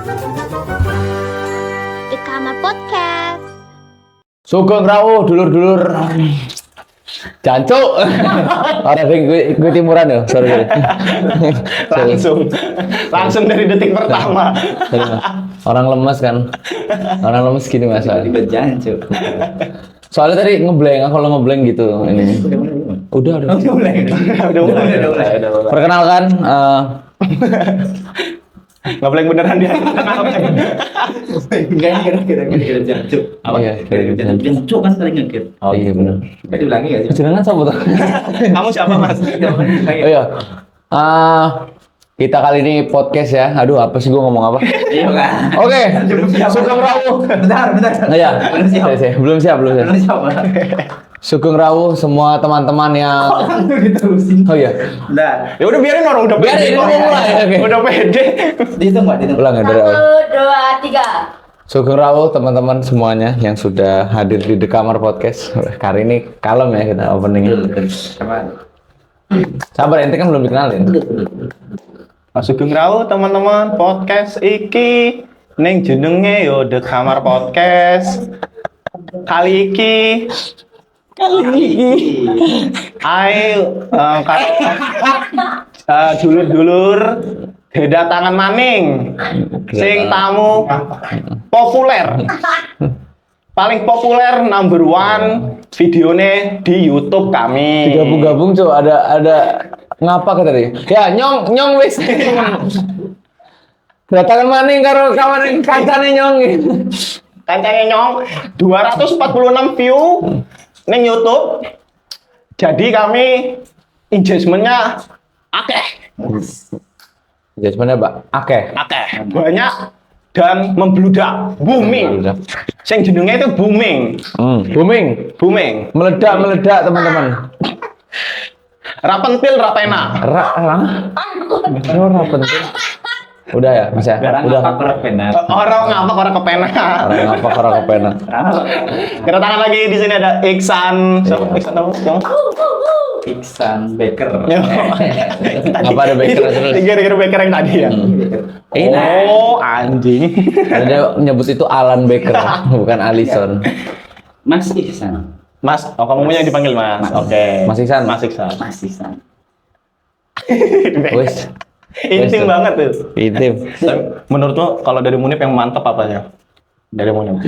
The Kamar Podcast. Sugeng rawuh dulur-dulur. Jancuk. Ora gue timuran ya, sorry. Langsung dari detik pertama. Orang lemes kan. Orang lemes gini Mas. Tiba jancuk. Soalnya tadi ngeblank, kalau ngeblank gitu ini. Udah. Udah mulai. Perkenalkan Ngeblank beneran dia. Enggak kira-kira jancuk. Oh iya, kira-kira jancuk kan sering ngekit. oh iya benar. Enggak diulangi enggak sih? Jenengan sapa tuh? Kamu siapa Mas? Oh iya. Kita kali ini podcast ya. Aduh, apa sih gua ngomong apa? Iya kan. Oke. Sugeng rawuh. Bentar. Iya. Belum siap. Belum siap. Sugeng rawuh semua teman-teman yang Diterusin. oh iya. Bentar. Ya udah biarin orang udah Biarin, pede. ini mau mulai, oke. Udah pede. Dihitung Mbak, dihitung. Ulang ya dari awal. 1, 2, 3. Sugeng rawuh teman-teman semuanya yang sudah hadir di The Kamar Podcast. Kali ini kalem ya kita openingnya. Sabar, ente kan belum dikenalin. Sugeng rawuh teman-teman podcast iki ning jenenge yo The Kamar Podcast. Kali iki ayo kalau dulur-dulur kedatangan maning sing tamu populer. Paling populer number 1 videone di YouTube kami. Digabung-gabung Cuk, ada ngapa kata tadi? Ya, nyong wis. Datangan maning karo kawan kancane nyong. Kancane nyong 246 view ning YouTube. Jadi kami engagement-nya akeh. Jasmine Mbak. Akeh. Banyak dan membludak, booming. Sing jenenge itu booming. Booming. Meledak teman-teman. Ra pentil ra pena. Ora penting. Udah ya, bisa. Udah. Orang ngapa orang kepena. Orang apa orang kepenak. Kedatangan lagi di sini ada Iksan. Siapa Iksan namanya? Iksan Baker. Apa ada backer terus? Kira-kira Baker yang tadi ya. Oh, anjing. Dia nyebut itu Alan Baker, bukan Alison. Mas Iksan. Mas, oh kamu punya dipanggil Mas. Oke. Mas Iksan. Mas Iksan. Mas Iksan. Wis. Intim banget tuh. Intim. Menurutmu kalau dari Munib yang mantap apanya? Dari Munib.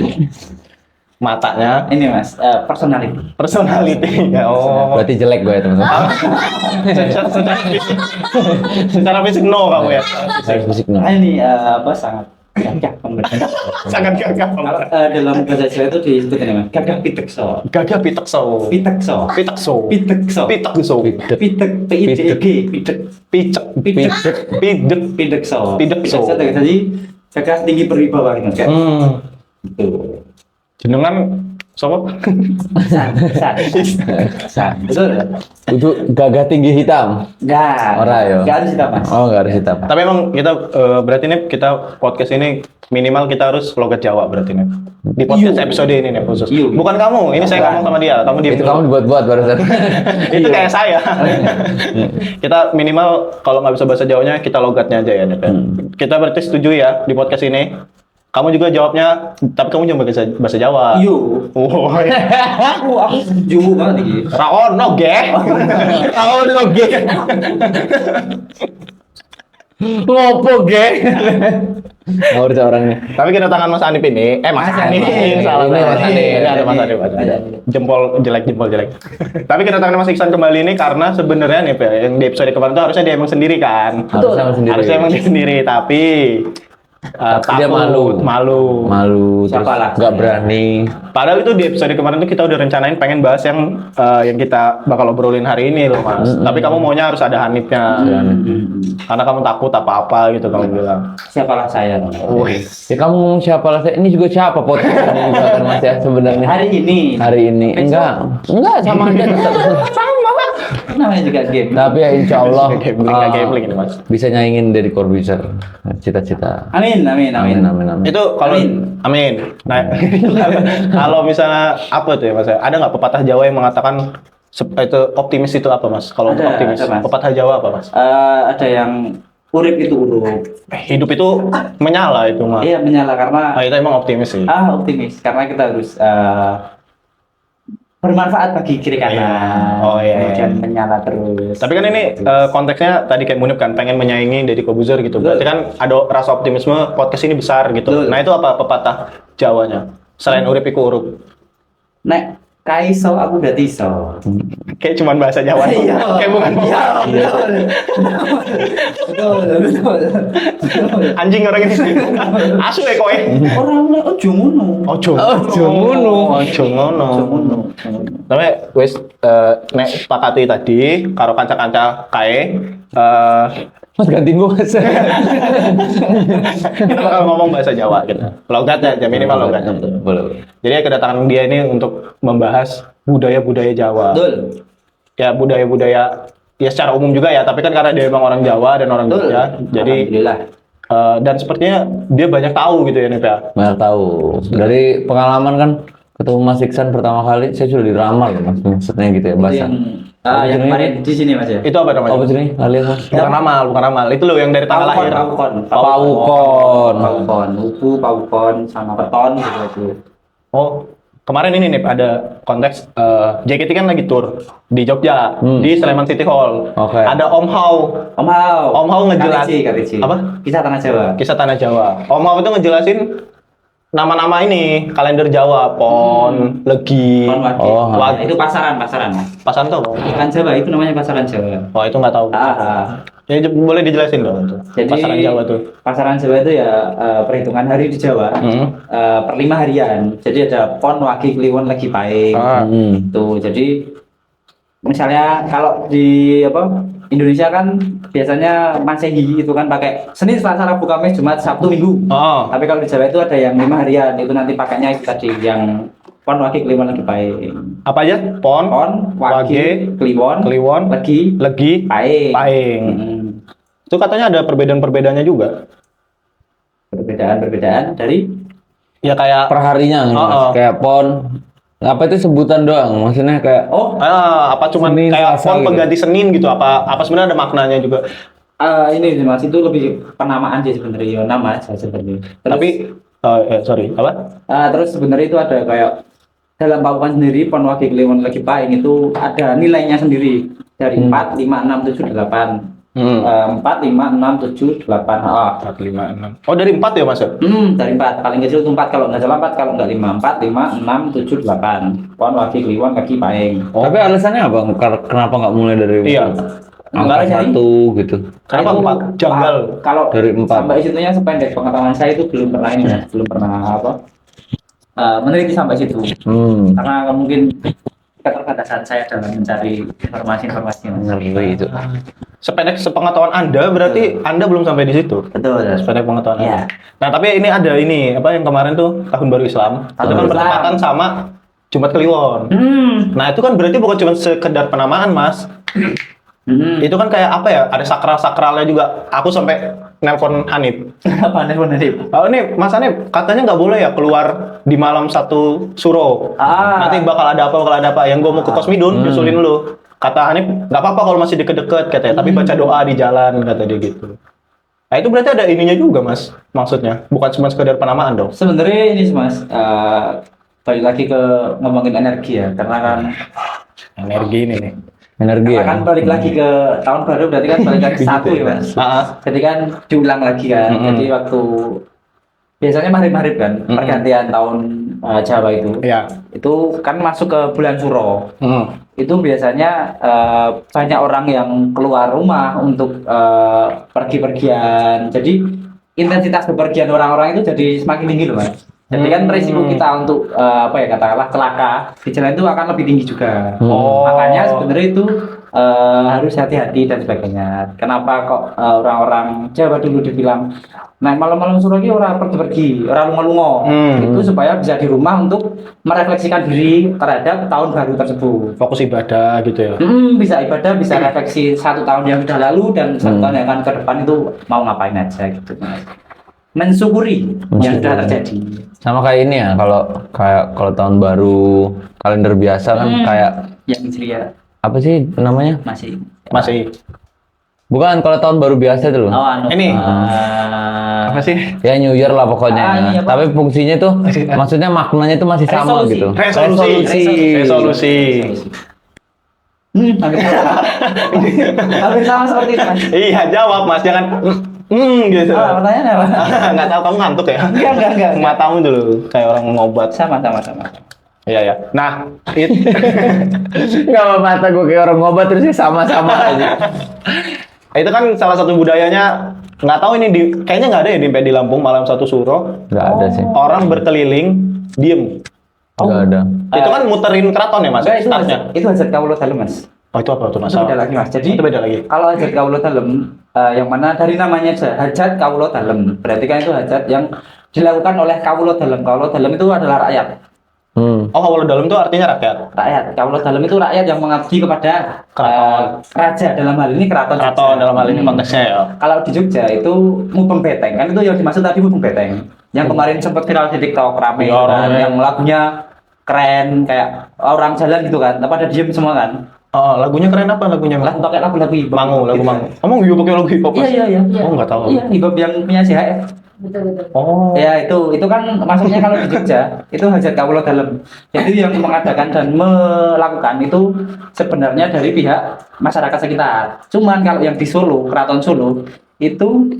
Matanya, Ini Mas, personality. Oh. Berarti jelek gue ya teman-teman. Secara fisik no kamu ya. Saya fisik no. Ini sangat gagah pemerintah. Sangat gagah. Kalau dalam bahasa Jawa itu disebut ini Mas, gagah pitekso. Gagah pitekso. Pitekso. Pitekso. Pitekso. Pitekso. Pitek PIDG pitek. Picek. Pidek. Pidekso. Pidekso. Jadi gagah tinggi berwibawa Mas. Itu. Jenengan sapa? San. Betul. Itu gagah tinggi hitam. Enggak. Ora ya. Enggak harus kita Mas. Oh, enggak ada hitam. Tapi emang kita berarti nih kita podcast ini minimal kita harus logat Jawa berarti nih. Di podcast episode ini nih khusus. Iya. Bukan kamu, ini saya ngomong sama dia. Kamu diam Itu dulu. kamu dibuat-buat barusan. Itu kayak saya. Kita minimal kalau nggak bisa bahasa Jawanya kita logatnya aja ya. Kita berarti setuju ya di podcast ini. Kamu juga jawabnya, tapi kamu jangan bahasa Jawa. Yo. Oh, Aku setuju banget iki. Raono ge. Raono ge. Ngopo ge? Ngawur orangnya. Tapi kedatangan Mas Anip ini, Mas Anip. Salah Ini Mas Anip. Ini ada Mas Anip. Jempol jelek. Tapi kedatangan Mas Iksan kembali ini karena sebenarnya nih, Pak, yang di episode kemarin tuh harusnya dia emang sendiri kan. Harusnya emang dia sendiri, tapi Dia takut, malu. Terus Siapa lah? nggak berani. Padahal itu di episode kemarin tuh kita udah rencanain pengen bahas yang kita bakal obrolin hari ini loh Mas. Tapi kamu maunya harus ada Hanifnya. Karena kamu takut apa-apa gitu kamu bilang. Siapalah saya. Ya kamu ngomong siapa lah? Ini juga siapa podcast ini juga kan Mas ya sebenarnya. Hari ini. Enggak sama aja tetap. Namanya juga game. Tapi ya insya Allah Gambling ini Mas. bisa nyaingin dari Corbuzier. Cita-cita. Amin. Itu kalau amin. Nah, kalau misalnya apa tuh ya Mas? Ada nggak pepatah Jawa yang mengatakan itu optimis itu apa Mas? Kalau untuk Ada, optimis, Mas. pepatah Jawa apa Mas? Ada yang urip itu urip. Hidup itu menyala itu mah. Iya menyala karena Itu emang optimis sih. optimis karena kita harus bermanfaat bagi kiri kanan. Iya. Oh, iya. Kemudian menyala terus. Tapi kan ini konteksnya tadi kayak Munib kan pengen menyaingi Deddy Corbuzier gitu. Berarti kan ada rasa optimisme podcast ini besar gitu. Betul. Nah itu apa pepatah Jawanya? Selain urip iku urup. Nek kaiso aku udah tiso. Kayak cuman bahasa Jawa. Iya. Kayak bukan anjing orang ini. Asu ya kowe. Orang ojo ngono. Ojo. Ojo ngono. Ojo ngono. Ojo ngono. Tapi wis nek sepakati tadi karo kanca-kanca kae Mas ganti gue mas. kita bakal ngomong bahasa Jawa gitu. Logat ya, minimal logat. Boleh. Jadi kedatangan dia ini untuk membahas budaya-budaya Jawa. Betul. Ya budaya-budaya ya secara umum juga ya, tapi kan karena dia memang orang Jawa dan orang Betul. Jogja, jadi Alhamdulillah. dan sepertinya dia banyak tahu gitu ya Nip ya. Banyak tahu. Dari pengalaman kan ketemu Mas Iksan pertama kali, saya sudah diramal loh mas. Maksudnya gitu ya bahasa. Yang kemarin di sini Mas ya. Itu apa namanya? Apa sih alias mas? Bukan ramal. Itu loh yang dari tanggal lahir. Pawukon. Pawukon, upu, pawukon, sama keton gitu itu. Oh, kemarin ini nih ada konteks JKT kan lagi tour di Jogja, di Sleman City Hall. Oke. Ada Om Hao. Om Hao ngejelasin Karici. apa? Kisah Tanah Jawa. Kisah Tanah Jawa. Om Hao itu ngejelasin nama-nama ini kalender Jawa, Pon, Legi. Pon Wage. Oh, Wage. Itu pasaran. Pasan tuh apa? Ikan Jawa itu namanya pasaran Jawa. Oh itu nggak tahu. Ya boleh dijelasin dong itu. Jadi Pasaran Jawa tuh. Pasaran Jawa itu ya perhitungan hari di Jawa per 5 harian. Jadi ada Pon, Wage, Kliwon, Legi, Pahing. Tuh jadi misalnya kalau di Indonesia kan biasanya Masehi itu kan pakai Senin, Selasa, Rabu, Kamis, Jumat, Sabtu, Minggu. Oh. Tapi kalau di Jawa itu ada yang 5 harian. Itu nanti pakainya itu tadi yang Pon, Wage, Kliwon, Legi, Pahing. Apa aja? Pon, Pon, Wage, Wage, Kliwon, Kliwon, Legi, Legi, Pahing. Pahing. Itu katanya ada perbedaan-perbedaannya juga. Perbedaan dari Ya kayak Perharinya kan, Mas. Kayak pon. Apa itu sebutan doang? Maksudnya kayak apa cuman Senin, kayak Selasa Pon gitu. pengganti Senin gitu? Apa sebenarnya ada maknanya juga? ini sih, Mas, itu lebih penamaan sih sebenarnya, nama aja sebenarnya. Terus, Tapi sorry, apa? terus sebenarnya itu ada kayak dalam Pawukan sendiri Pon, Wage, Kliwon, Legi, Pahing itu ada nilainya sendiri dari 4, 5, 6, 7, 8. 4, 5, 6, 7, 8. 4, 5, 6. Oh dari 4 ya Mas? Dari 4. Paling kecil itu 4 kalau nggak salah 4, kalau nggak 5. 4, 5, 6, 7, 8. Pon, Wage, Kliwon, Legi, Pahing. Tapi alasannya apa? Kenapa nggak mulai dari Iya. angka Enggak, 1 gitu? Kenapa Itu 4? Janggal. Kalau Dari 4. sampai situnya sependek pengetahuan saya itu belum pernah ini, Mas. Belum pernah meneliti sampai situ. Karena mungkin keterbatasan saya dalam mencari informasi-informasi. Ngeri itu. Sependek sepengetahuan Anda berarti Anda belum sampai di situ. Betul. Sependek pengetahuan Iya. Anda. Nah, tapi ini ada ini apa yang kemarin tuh Tahun Baru Islam. Tahun Itu kan Baru Islam. bertepatan sama Jumat Kliwon. Nah, itu kan berarti bukan cuma sekedar penamaan, Mas. Itu kan kayak apa ya? Ada sakral-sakralnya juga. Aku sampai nelpon Hanif. Apa nih? Oh ini Mas Hanif katanya nggak boleh ya keluar di malam 1 Suro. Nanti bakal ada apa? Yang gue mau ke Kosmidun, nyusulin lu. Kata Hanif nggak apa-apa kalau masih deket-deket katanya. Tapi baca doa di jalan kata dia gitu. Nah itu berarti ada ininya juga Mas. Maksudnya bukan cuma sekedar penamaan dong. Sebenarnya ini sih, Mas, balik lagi ke ngomongin energi ya, karena kan Energi ini nih. Energi karena ya. kan balik lagi ke tahun baru berarti kan balik lagi ke 1 ya, Mas. Jadi kan diulang lagi kan. Jadi waktu biasanya maghrib kan pergantian tahun Jawa itu. Iya. Itu kan masuk ke bulan Suro. Itu biasanya banyak orang yang keluar rumah untuk pergi-pergian. Jadi intensitas bepergian orang-orang itu jadi semakin tinggi loh, Mas. Jadi kan risiko kita untuk katakanlah celaka di jalan itu akan lebih tinggi juga. Makanya sebenarnya itu harus hati-hati dan sebagainya. Kenapa kok orang-orang Jawa dulu dibilang naik malam-malam Suro iki ora pergi-pergi, ora lunga-lunga. Itu supaya bisa di rumah untuk merefleksikan diri terhadap tahun baru tersebut. Fokus ibadah gitu ya. Bisa ibadah, bisa refleksi 1 tahun yang sudah lalu dan 1 tahun yang akan ke depan itu mau ngapain aja gitu, Mas. Mensyukuri yang sudah terjadi. Sama kayak ini ya, kalau tahun baru kalender biasa kan kayak Yang Hijriah apa sih namanya? masih. Bukan, kalau tahun baru biasa itu loh. Oh, anu. Ini. Apa sih? Ya New Year lah pokoknya. Iya, Pak. Tapi fungsinya tuh, maksudnya maknanya tuh masih sama Resolusi. gitu. Resolusi. Hampir sama. Hampir sama seperti itu, Mas. Iya, jawab Mas, jangan gitu. Pertanyaannya apa? Nggak tahu kamu ngantuk ya? Enggak. Matamu dulu kayak orang ngobat. Sama. Iya ya. Nah, Nggak apa mata gue kayak orang ngobat terusnya sama-sama aja. itu kan salah satu budayanya. Nggak tahu ini kayaknya nggak ada ya di Lampung malam satu suro. Nggak ada sih. Orang berkeliling diem. Nggak ada. Itu kan muterin keraton ya Mas? Enggak, Startnya. itu hajat kawula dalem, Mas. Oh itu apa tuh Mas? Itu beda lagi, Mas. Jadi itu beda lagi. kalau hajat kawula dalem yang mana dari namanya aja hajat kawula dalem. Berarti kan itu hajat yang dilakukan oleh kawula dalem. Kawula dalem itu adalah rakyat. Oh kalau dalam itu artinya rakyat. Rakyat. Kawula dalem itu rakyat yang mengabdi kepada Keraton. raja, dalam hal ini keraton. Keraton Jogja. dalam hal ini konteksnya ya. Kalau di Jogja itu Mubeng Beteng, kan itu yang dimaksud tadi Mubeng Beteng. Yang kemarin sempat viral di TikTok rame, Iya, kan, rame. yang lagunya keren kayak orang jalan gitu kan, pada diem semua kan. Oh lagunya keren apa lagunya? Lagu pakai lagu hip hop. Mangu, lagu gitu Mangu. kan. Kamu juga pakai lagu hip hop? Mas? Iya. Oh nggak tahu. Iya, hip hop yang punya CHF. Betul. Oh. Ya itu kan maksudnya kalau di Jogja itu hajat kawula dalem. Jadi yang mengadakan dan melakukan itu sebenarnya dari pihak masyarakat sekitar. Cuman kalau yang di Solo, Keraton Solo itu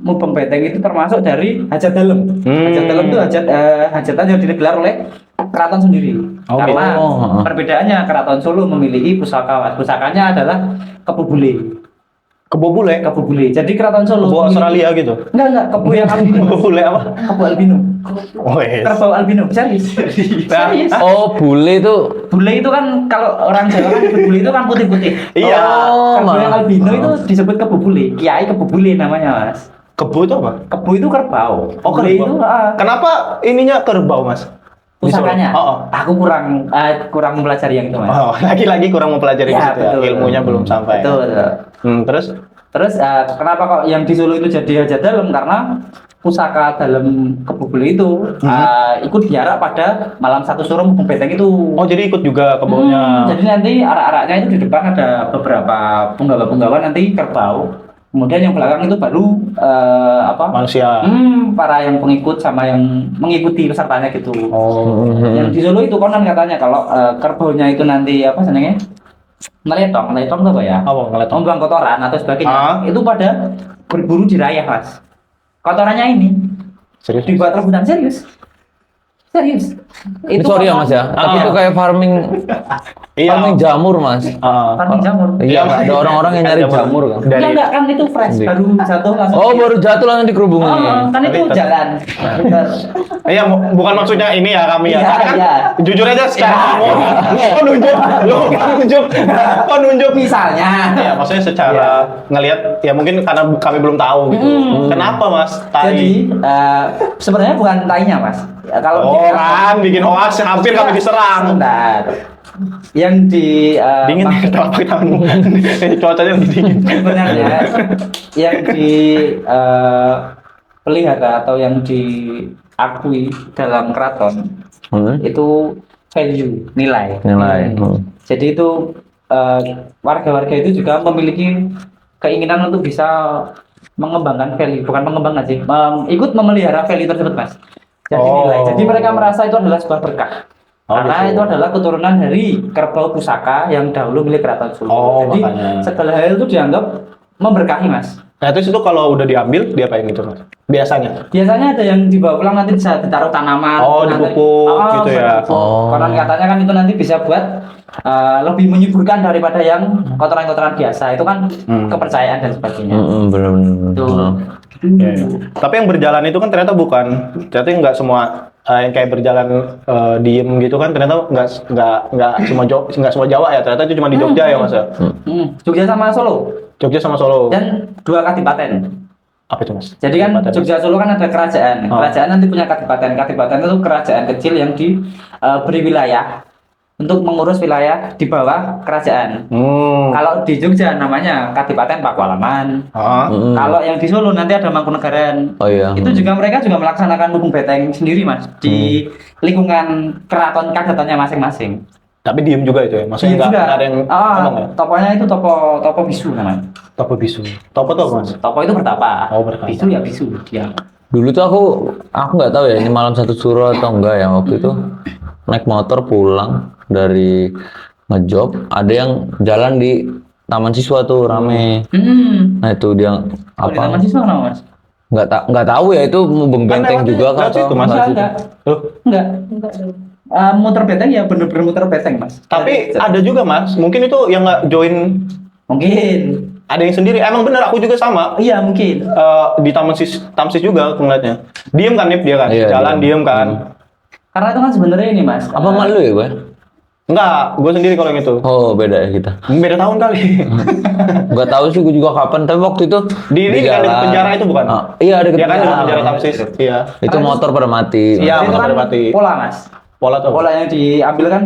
Mubeng Beteng itu termasuk dari hajat dalem. Hajat dalem itu hajatan yang digelar oleh keraton sendiri. Oh, Karena gitu. perbedaannya Keraton Solo memiliki pusaka. Pusakanya adalah kebo bule. Kebo bule? Kebo bule. Jadi Keraton Solo Kebo memiliki- Australia gitu? Enggak, kebo yang albino. Kebo bule apa? Kebo albino. Oh yes. Kerbau albino, serius. Serius. Oh, bule itu. Bule itu kan kalau orang Jawa kan nyebut bule itu kan putih-putih. Iya. Oh, Kerbau yang malah. albino itu disebut kebo bule. Kiai kebo bule namanya, Mas. Kebo itu apa? Kebo itu kerbau. Oh Bule itu kerbau. Kenapa ininya kerbau Mas? Di Solo? pusakanya. Oh. Aku kurang mempelajari yang itu, Mas. Oh, lagi-lagi kurang mempelajari di situ ya. Ilmunya belum sampai. Betul. Terus Kenapa kok yang di Solo itu jadi hajat dalem? Karena pusaka dalam kebo bule itu ikut diarak pada malam satu suro Mubeng Beteng itu. oh jadi ikut juga kebonya. Jadi nanti arak-araknya itu di depan ada beberapa punggawa-punggawa nanti kerbau. Kemudian yang belakang itu baru Manusia. para yang pengikut sama yang mengikuti pesertanya gitu. Oh. Yang di Solo itu konon katanya kalau kerbaunya itu nanti apa senengnya? Meletong itu apa ya? Apa ngeliat? Membuang kotoran atau sebagainya. Itu pada berburu di rayah, Mas. Kotorannya ini Serius? dibuat rebutan serius. Ini sorry ya Mas ya. Tapi itu kayak farming Iya. jamur Mas. Farming jamur. Iya, ada orang-orang yang nyari jamur kan. Dari- Enggak kan itu fresh Sendiri. baru jatuh langsung. Oh, baru jatuh langsung dikerubungin. Kan itu Tapi- jalan. Bener. Iya, bukan maksudnya ini ya kami ya. Iya, Tapi kan iya. jujur aja secara umum. Kok nunjuk? Misalnya. Ya, maksudnya secara ngelihat ya mungkin karena kami belum tahu gitu. Kenapa Mas? Jadi sebenarnya bukan tainya, Mas. Ya, kalau Oh kan, bikin hoax hampir kami diserang. Sebentar. Yang di Dingin ya telapak tanganmu. Cuacanya lagi dingin. sebenarnya yang di pelihara atau yang diakui dalam keraton itu value nilai. Jadi itu warga-warga itu juga memiliki keinginan untuk bisa mengembangkan value, bukan mengembangkan sih, ikut memelihara value tersebut, Mas. Jadi nilai. Jadi mereka merasa itu adalah sebuah berkah. Karena gitu. itu adalah keturunan dari kerbau pusaka yang dahulu milik Keraton Solo. Oh, Jadi makanya. segala hal itu dianggap memberkahi, Mas. Nah, terus itu kalau udah diambil diapain gitu Mas? Biasanya. Biasanya ada yang dibawa pulang nanti bisa ditaruh tanaman. Oh, nanti- dipupuk gitu ya. dipupuk. Oh. Konon katanya kan itu nanti bisa buat lebih menyuburkan daripada yang kotoran-kotoran biasa. Itu kan kepercayaan dan sebagainya. Belum. Tuh. Ya, ya. Tapi yang berjalan itu kan ternyata bukan. Ternyata nggak semua yang kayak berjalan diem gitu kan ternyata nggak semua Jawa ya. Ternyata itu cuma di Jogja ya Mas ya. Jogja sama Solo Jogja sama Solo. dan 2 kadipaten. Apa itu Mas? Jadi kan Kadipaten. Jogja Solo kan ada kerajaan. Oh. Kerajaan nanti punya kadipaten. Kadipaten itu kerajaan kecil yang diberi wilayah untuk mengurus wilayah di bawah kerajaan. Kalau di Jogja namanya Kadipaten Pakualaman. Kalau yang di Solo nanti ada Mangkunegaran. Oh iya. Itu juga mereka juga melaksanakan Mubeng Beteng sendiri, Mas, di lingkungan keraton kadatannya masing-masing. Tapi diem juga itu ya. Maksudnya Iya nggak juga. ada yang ngomong ya. Tokonya itu topo bisu namanya. Topo bisu. Topo tuh apa, Mas? Topo itu bertapa. Oh, bertapa. Bisu ya bisu. Ya. Dulu tuh aku nggak tahu ya ini malam satu suro atau enggak ya, waktu itu naik motor pulang dari ngejob, ada yang jalan di taman siswa tuh rame. Nah itu dia Kalau di taman apa? siswa kenapa mas? Nggak tahu ya itu mau benteng juga kan lewat situ, Mas. Enggak. Loh, Enggak. Muter beteng ya bener-bener muter beteng mas. tapi ada juga, Mas. Mungkin itu yang nggak join, Mungkin. ada yang sendiri. Emang bener, aku juga sama. Iya mungkin. Di Tamsis juga aku ngeliatnya. Diem kan Nip, dia kan? Iya, Jalan diem kan? Karena itu kan sebenarnya ini mas. Apa mak lu ya gue? Enggak, gue sendiri kalau yang itu. Oh beda ya kita. Beda tahun kali. Nggak tahu sih gue juga kapan, tapi waktu itu Di ini kan di jalan. penjara itu bukan? Iya ada Iya kan di penjara. penjara Tamsis. Iya. Itu motor pada mati. Iya, itu motor kan mati. pola mas. Pola tuh. Pola yang diambil kan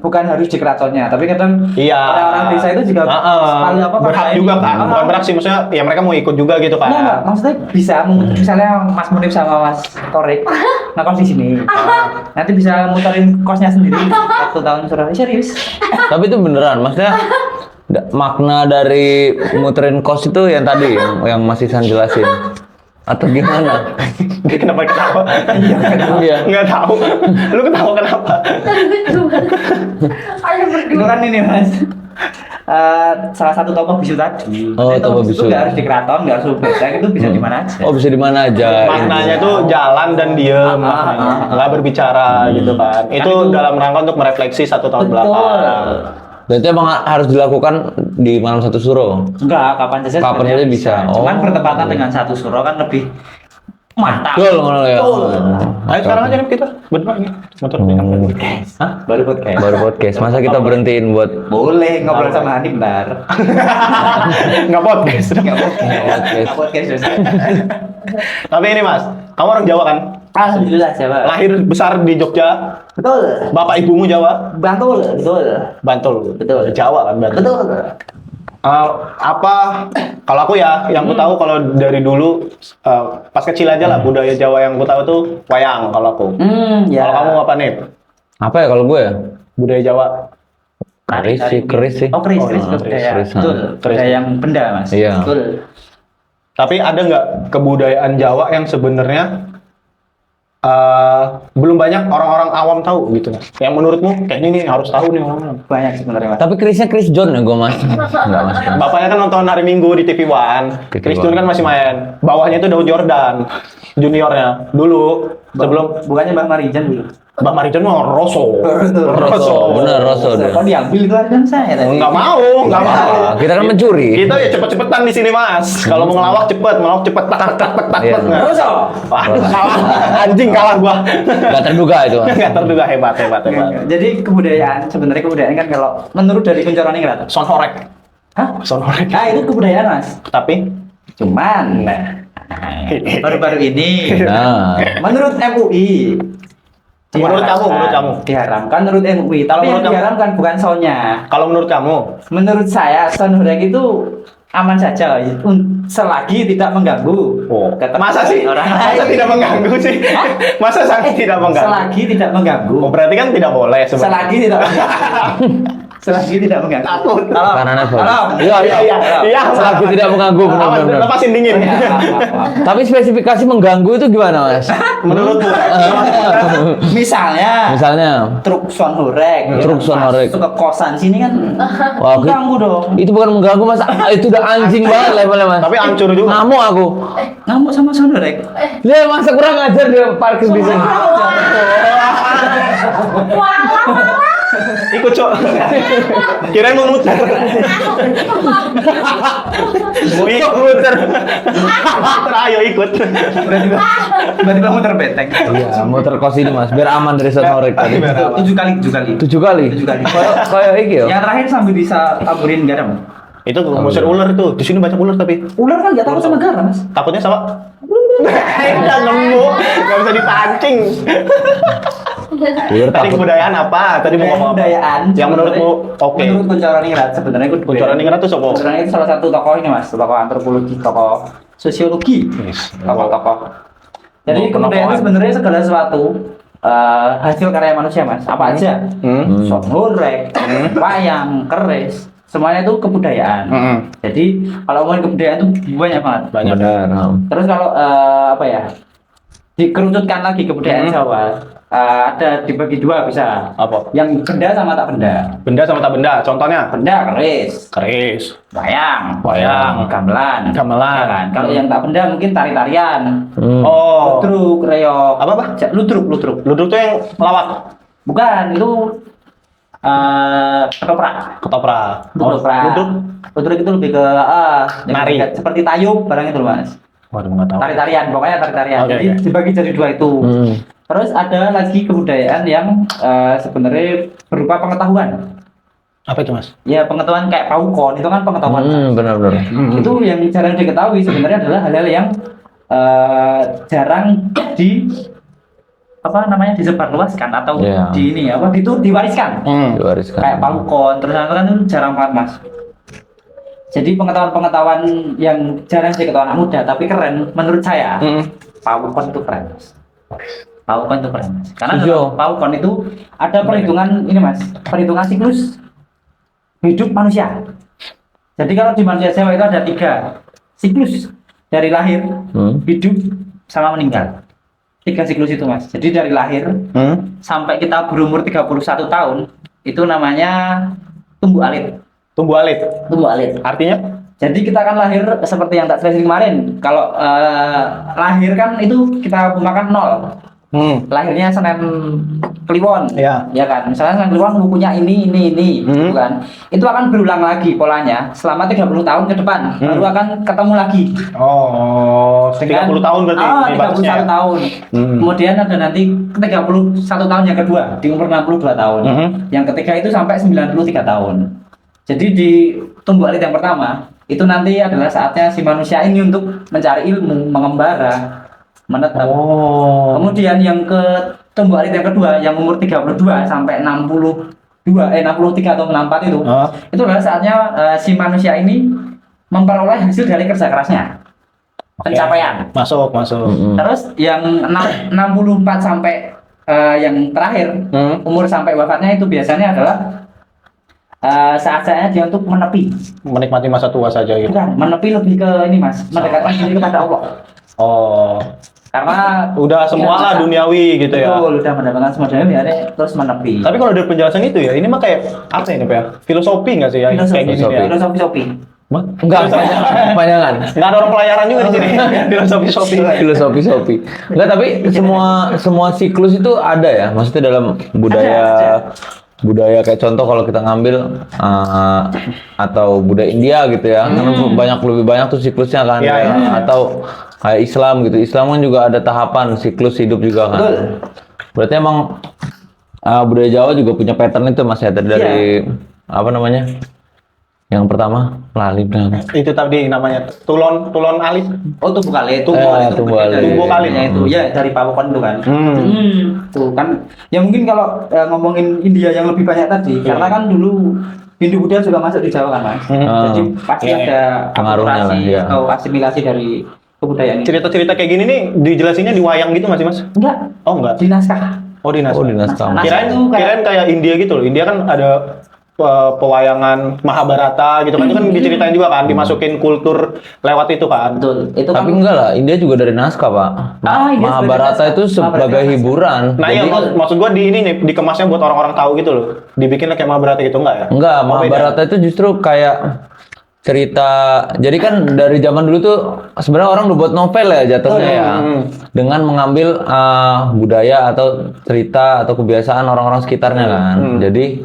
bukan harus di keratonnya, tapi kadang Iya. orang-orang desa itu juga sekali apa berhak pakai- juga kan? Bukan berhak sih, maksudnya ya mereka mau ikut juga gitu kan? Enggak, maksudnya bisa misalnya Mas Munif sama Mas Torik ngekos di sini. Nanti bisa muterin kosnya sendiri waktu tahun Surabaya. Serius. Tapi itu beneran, maksudnya makna dari muterin kos itu yang tadi yang Mas Isan jelasin atau gimana? Dia kenapa ketawa? Iya. Nggak tahu. Lu ketawa kenapa? Itu kan ini Mas. Salah satu tokoh bisu tadi. Oh, Maksudnya tokoh bisu. itu nggak harus di keraton, nggak harus beteng, itu bisa di mana aja. Oh bisa di mana aja? Maknanya tuh jalan dan diem, maknanya. Nggak berbicara gitu kan. Itu dalam rangka untuk merefleksi 1 tahun belakang. Berarti emang harus dilakukan di malam satu suro. Enggak, kapan saja. Kapan sebenarnya saja bisa. Cuman Oh. bertepatan dengan satu suro kan lebih mantap. Betul ngono ya. Ayo sekarang aja nih kita berdua nih. Motor Hah? Baru podcast. Baru podcast. Masa kita berhentiin buat Boleh ngobrol sama Hani bentar. nggak podcast. Nggak podcast. Tapi ini Mas, kamu orang Jawa kan? Alhamdulillah Jawa. Lahir besar di Jogja. Betul. Bapak ibumu Jawa. Bantul, betul. Bantul. Betul. Jawa kan berarti. Betul. Apa kalau aku ya yang ku tahu kalau dari dulu pas kecil aja lah budaya Jawa yang ku tahu tuh wayang kalau aku. Ya. Kalau kamu apa nih? apa ya kalau gue ya? Budaya Jawa. Keris sih. Oh, keris, Oh, keris, keris, budaya. keris, Betul. keris. Budaya yang benda, Mas. Iya. Betul. Tapi ada nggak kebudayaan Jawa yang sebenarnya belum banyak orang-orang awam tahu gitu Mas? Yang menurutmu kayak ini nih harus tahu nih orang. Banyak sebenarnya, Mas. Tapi Chrisnya Chris John ya gue mas? Enggak mas. Bapaknya kan nonton hari Minggu di TV One. TV Chris John One. kan masih main. Bawahnya itu Daud Jordan, juniornya. Dulu sebelum Bukannya Bang Marijan dulu. Mbak Marijan mah Rosso. Rosso, bener Rosso deh. Kok diambil itu kan saya tadi. Nggak mau, nggak mau. Kita kan mencuri. Kita ya cepet-cepetan di sini Mas. Kalau mau ngelawak cepet, ngelawak cepet, tak. Iya. Rosso. Waduh, kalah. Anjing kalah gua. Gak terduga itu mas. Nggak terduga hebat. Jadi kebudayaan, sebenarnya kebudayaan kan kalau menurut dari Kunchoro Ningrat. Son horek. Hah? Son horek. Nah, itu kebudayaan, Mas. Tapi Cuman baru-baru ini Nah, menurut MUI Menurut kamu. diharamkan menurut MUI, Kalau tapi yang menurut kamu? diharamkan bukan soundnya. kalau menurut kamu, Menurut saya sound horeg itu aman saja selagi tidak mengganggu masa sih? orang Masa lain. tidak mengganggu sih? Masa sangat tidak mengganggu? Selagi tidak mengganggu. Oh, berarti kan tidak boleh sebenarnya. Selagi tidak mengganggu. Selagi tidak mengganggu. Takut. Tolong. Karena apa? Tolong. Iya. Selagi tidak mengganggu, Awas, benar-benar. lepasin dingin. tapi spesifikasi mengganggu itu gimana mas? Menurutmu? Misalnya Misalnya, truk sound horeg. Truk sound horeg. Masuk ke kosan sini kan Wah, mengganggu dong. itu bukan mengganggu mas. Itu udah anjing banget levelnya mas. Tapi hancur juga. Ngamuk aku. Ngamuk sama sound horeg. Dia masa kurang ajar dia parkir di sini. Ikut, Cok. Kirain mau muter. Mau ikut muter. Muter, ayo ikut. Tiba-tiba muter beteng. Iya, muter kos ini mas, biar aman dari sonorek tadi. 7 kali. 7 kali. 7 kali. Kayak iki ya. Yang terakhir sambil bisa taburin garam. Itu ngusir ular itu. Di sini banyak ular tapi. Ular kan nggak takut sama garam, Mas. Takutnya sama. Udah nemu. Gak bisa dipancing. Ular Tadi takut. kebudayaan apa? Tadi mau ngomong apa? Kebudayaan. Yang menurutmu oke. Menurut Kunchoro Ningrat sebenarnya itu Kunchoro Ningrat itu siapa? Sebenarnya itu salah satu tokoh ini, Mas. Tokoh antropologi, tokoh sosiologi. Tokoh-tokoh. Jadi Oh, kebudayaan itu penokohan. sebenarnya segala sesuatu hasil karya manusia mas, apa aja, sop goreng, wayang, keris, semuanya itu kebudayaan. Jadi kalau ngomongin kebudayaan itu banyak banget. Benar. Terus kalau apa ya, dikerucutkan lagi kebudayaan Jawa, ada dibagi dua bisa. Apa? Yang benda sama tak benda. Benda sama tak benda. Contohnya? Benda keris, Keris, wayang, gamelan. ya kan? Kalau yang tak benda mungkin tari-tarian, Oh. ludruk, reok. Apa? Ludruk. Ludruk tuh yang lawak. Bukan, itu ketoprak. Ketoprak. Ketoprak. Ludruk itu lebih ke yang Nari. kayak seperti tayub barang itu loh, mas. Waduh, nggak tahu. Tari-tarian, pokoknya tari-tarian. Oke, Jadi dibagi jadi dua itu. Terus ada lagi kebudayaan yang sebenarnya berupa pengetahuan. Apa itu, Mas? Ya pengetahuan kayak paukon itu kan pengetahuan. Benar-benar. Itu yang jarang diketahui sebenarnya adalah hal-hal yang jarang di apa namanya disebarluaskan atau di ini apa itu diwariskan. Diwariskan. Kayak paukon terus kan itu jarang banget mas. Jadi pengetahuan yang jarang diketahui anak muda tapi keren menurut saya. Paukon itu keren mas. Paukon itu keren mas. Karena dalam paukon itu ada perhitungan ini mas, perhitungan siklus hidup manusia. Jadi kalau di manusia Jawa itu ada 3 siklus dari lahir, hidup, sama meninggal. 3 siklus itu mas. Jadi dari lahir sampai kita berumur 31 tahun itu namanya tumbuh alit. Tumbuh alit. Tumbuh alit. Artinya? Jadi kita akan lahir seperti yang tak stressing kemarin. Kalau lahir kan itu kita makan 0. Lahirnya Senin Kliwon, ya kan. Misalnya Senin Kliwon bukunya ini, gitu kan. Itu akan berulang lagi polanya selama 30 tahun ke depan, baru akan ketemu lagi. Oh, 30 tahun berarti di 31 batasnya. tahun. Kemudian ada nanti 31 tahun yang kedua di umur 62 tahun. Yang ketiga itu sampai 93 tahun. Jadi di tumbuh alit yang pertama itu nanti adalah saatnya si manusia ini untuk mencari ilmu, mengembara, menetap. Kemudian yang ke tumbuh alit yang kedua yang umur 32 sampai 63 atau 64 itu adalah saatnya si manusia ini memperoleh hasil dari kerja kerasnya. Pencapaian. Masuk. Terus yang 64 sampai yang terakhir umur sampai wafatnya itu biasanya adalah saat-saatnya dia untuk menikmati masa tua saja gitu. Bukan, menepi lebih ke ini mas, mendekatkan diri kepada Allah. Karena udah semua lah duniawi gitu ya. Betul, udah mendapatkan semua duniawi, terus menepi. Tapi kalau dari penjelasan itu ya, ini mah kayak apa ini Pak ya? Filosofi nggak sih ya? Kayak gini ya? Filosofi. Enggak, kepanjangan. Nggak ada orang pelayaran juga di sini. Filosofi. Enggak, tapi semua siklus itu ada ya. Maksudnya dalam budaya kayak contoh kalau kita ngambil atau budaya India gitu ya, karena lebih banyak tuh siklusnya kan. Atau kayak Islam gitu. Islam kan juga ada tahapan siklus hidup juga kan. Betul. Berarti emang budaya Jawa juga punya pattern itu Mas ya, dari apa namanya? Yang pertama lali bilang. Itu tadi namanya tulon alit. Oh, tumbuh alit. Tumbuh alit. Itu ya dari paukon itu kan. Tuh kan. Ya mungkin kalau ngomongin India yang lebih banyak tadi, karena kan dulu Hindu Buddha juga masuk di Jawa kan Mas. Jadi pasti ada pengaruhnya lah, atau asimilasi dari kebudayaan ini. Cerita-cerita kayak gini nih dijelasinnya di wayang gitu nggak sih Mas? Enggak. Oh enggak. Di naskah. Di naskah. Kirain kayak India gitu loh. India kan ada pewayangan Mahabharata gitu kan, itu kan diceritain juga kan, dimasukin kultur lewat itu kan. Betul. Itu tapi kan enggak lah, India juga dari naskah Pak. Mahabharata itu sebagai hiburan. Nah iya, maksud gua di ini nih, dikemasnya buat orang-orang tahu gitu loh. Dibikinnya kayak Mahabharata gitu enggak ya? Enggak, Mahabharata itu justru kayak cerita. Jadi kan dari zaman dulu tuh sebenarnya orang udah buat novel ya jatuhnya ya. Dengan mengambil budaya atau cerita atau kebiasaan orang-orang sekitarnya kan. Jadi